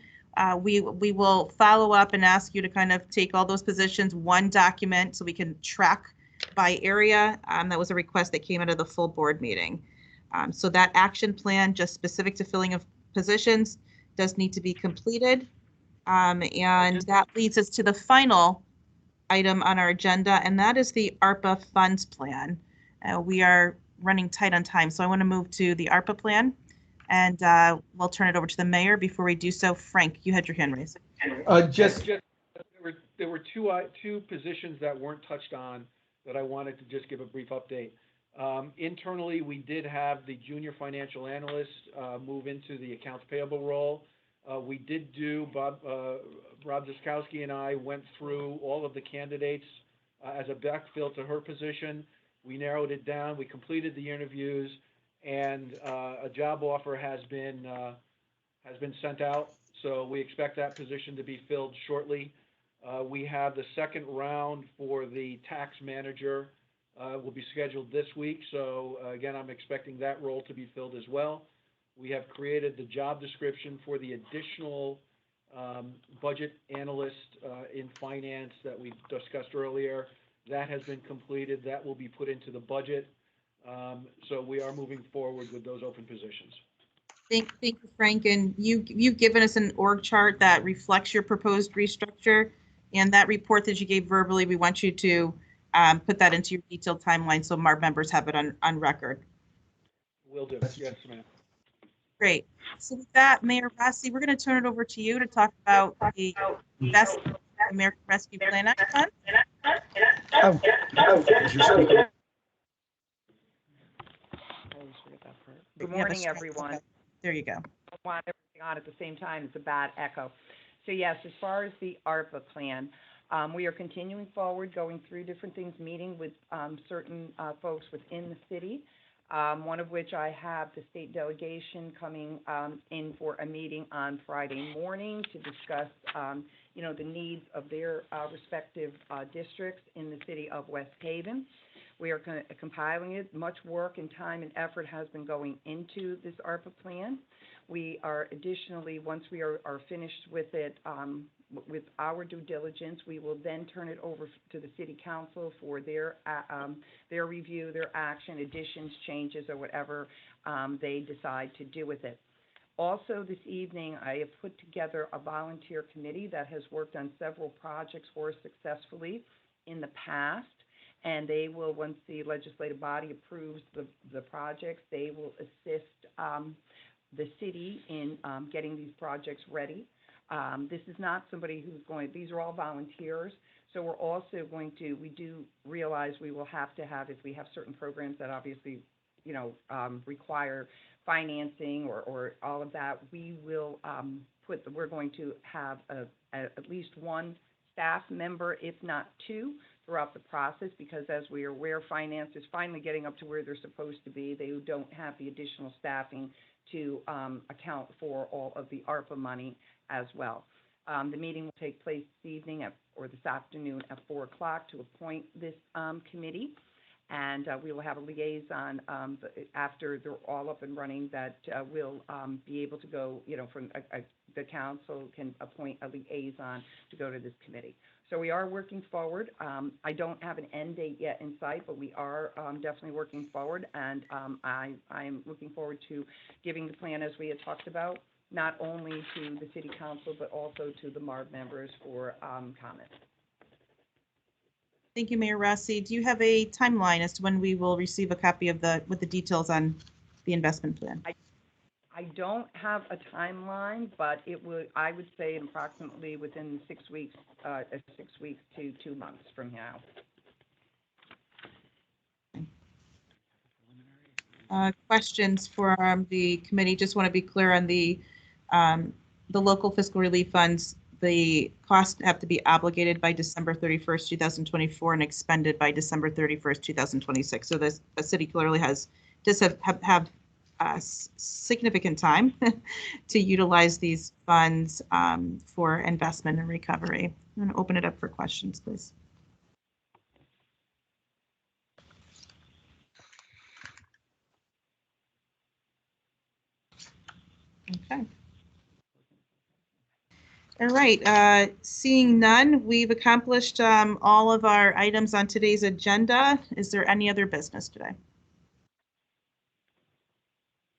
We will follow up and ask you to kind of take all those positions, one document, so we can track by area. That was a request that came out of the full board meeting. So that action plan, just specific to filling of positions, does need to be completed. And that leads us to the final item on our agenda, and that is the ARPA funds plan. We are running tight on time, so I want to move to the ARPA plan, and we'll turn it over to the mayor. Before we do so, Frank, you had your hand raised. There were two positions that weren't touched on that I wanted to just give a brief update. Internally, we did have the junior financial analyst move into the accounts payable role. We did do, Rob Ziskowski and I went through all of the candidates as a backfill to her position. We narrowed it down, we completed the interviews, and a job offer has been sent out. So we expect that position to be filled shortly. We have the second round for the tax manager will be scheduled this week. So again, I'm expecting that role to be filled as well. We have created the job description for the additional budget analyst in finance that we discussed earlier. That has been completed. That will be put into the budget. So we are moving forward with those open positions. Thank you, Frank. And you've given us an org chart that reflects your proposed restructure. And that report that you gave verbally, we want you to put that into your detailed timeline so MARB members have it on record. Will do. Yes, ma'am. Great. So with that, Mayor Rossi, we're going to turn it over to you to talk about the best American Rescue Plan Act Fund. Good morning, everyone. There you go. I want everything on at the same time. It's a bad echo. So yes, as far as the ARPA plan, we are continuing forward, going through different things, meeting with certain folks within the city, one of which I have the state delegation coming in for a meeting on Friday morning to discuss, the needs of their respective districts in the city of West Haven. We are compiling it. Much work and time and effort has been going into this ARPA plan. We are additionally, once we are finished with it, with our due diligence, we will then turn it over to the city council for their review, their action, additions, changes, or whatever they decide to do with it. Also, this evening, I have put together a volunteer committee that has worked on several projects for us successfully in the past. And they will, once the legislative body approves the projects, they will assist the city in getting these projects ready. This is not somebody who's these are all volunteers. So we're also we do realize we will have to have, if we have certain programs that obviously, require financing or all of that, we will we're going to have at least one staff member, if not two, throughout the process, because as we are aware, finance is finally getting up to where they're supposed to be. They don't have the additional staffing to account for all of the ARPA money as well. The meeting will take place this evening or this afternoon at 4 o'clock to appoint this committee. And we will have a liaison after they're all up and running that will be able to go, from the council can appoint a liaison to go to this committee. So we are working forward. I don't have an end date yet in sight, but we are definitely working forward. And I'm looking forward to giving the plan as we had talked about, not only to the city council, but also to the MARB members for comment. Thank you, Mayor Rossi. Do you have a timeline as to when we will receive a copy of with the details on the investment plan? I don't have a timeline, but I would say approximately within 6 weeks, 6 weeks to 2 months from now. Questions for the committee? Just want to be clear on the local fiscal relief funds. The costs have to be obligated by December 31st, 2024 and expended by December 31st, 2026. So the city clearly does have significant time to utilize these funds for investment and recovery. I'm going to open it up for questions, please. Okay. All right, seeing none, we've accomplished all of our items on today's agenda. Is there any other business today?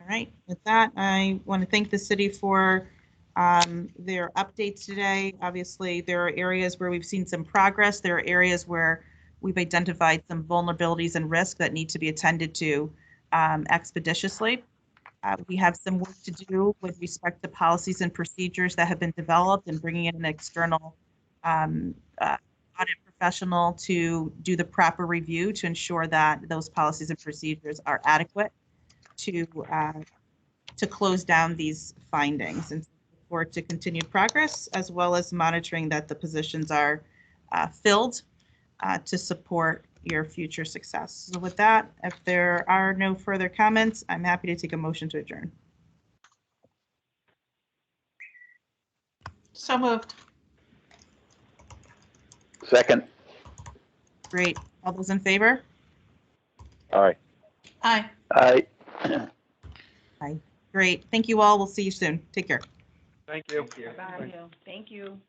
All right, with that, I want to thank the city for their updates today. Obviously, there are areas where we've seen some progress. There are areas where we've identified some vulnerabilities and risks that need to be attended to expeditiously. We have some work to do with respect to policies and procedures that have been developed and bringing in an external audit professional to do the proper review to ensure that those policies and procedures are adequate to close down these findings, and for to continued progress, as well as monitoring that the positions are filled to support your future success. So with that, if there are no further comments, I'm happy to take a motion to adjourn. So moved. Second. Great. All those in favor? Aye. Aye. Aye. Great. Thank you all. We'll see you soon. Take care. Thank you. Bye. Thank you.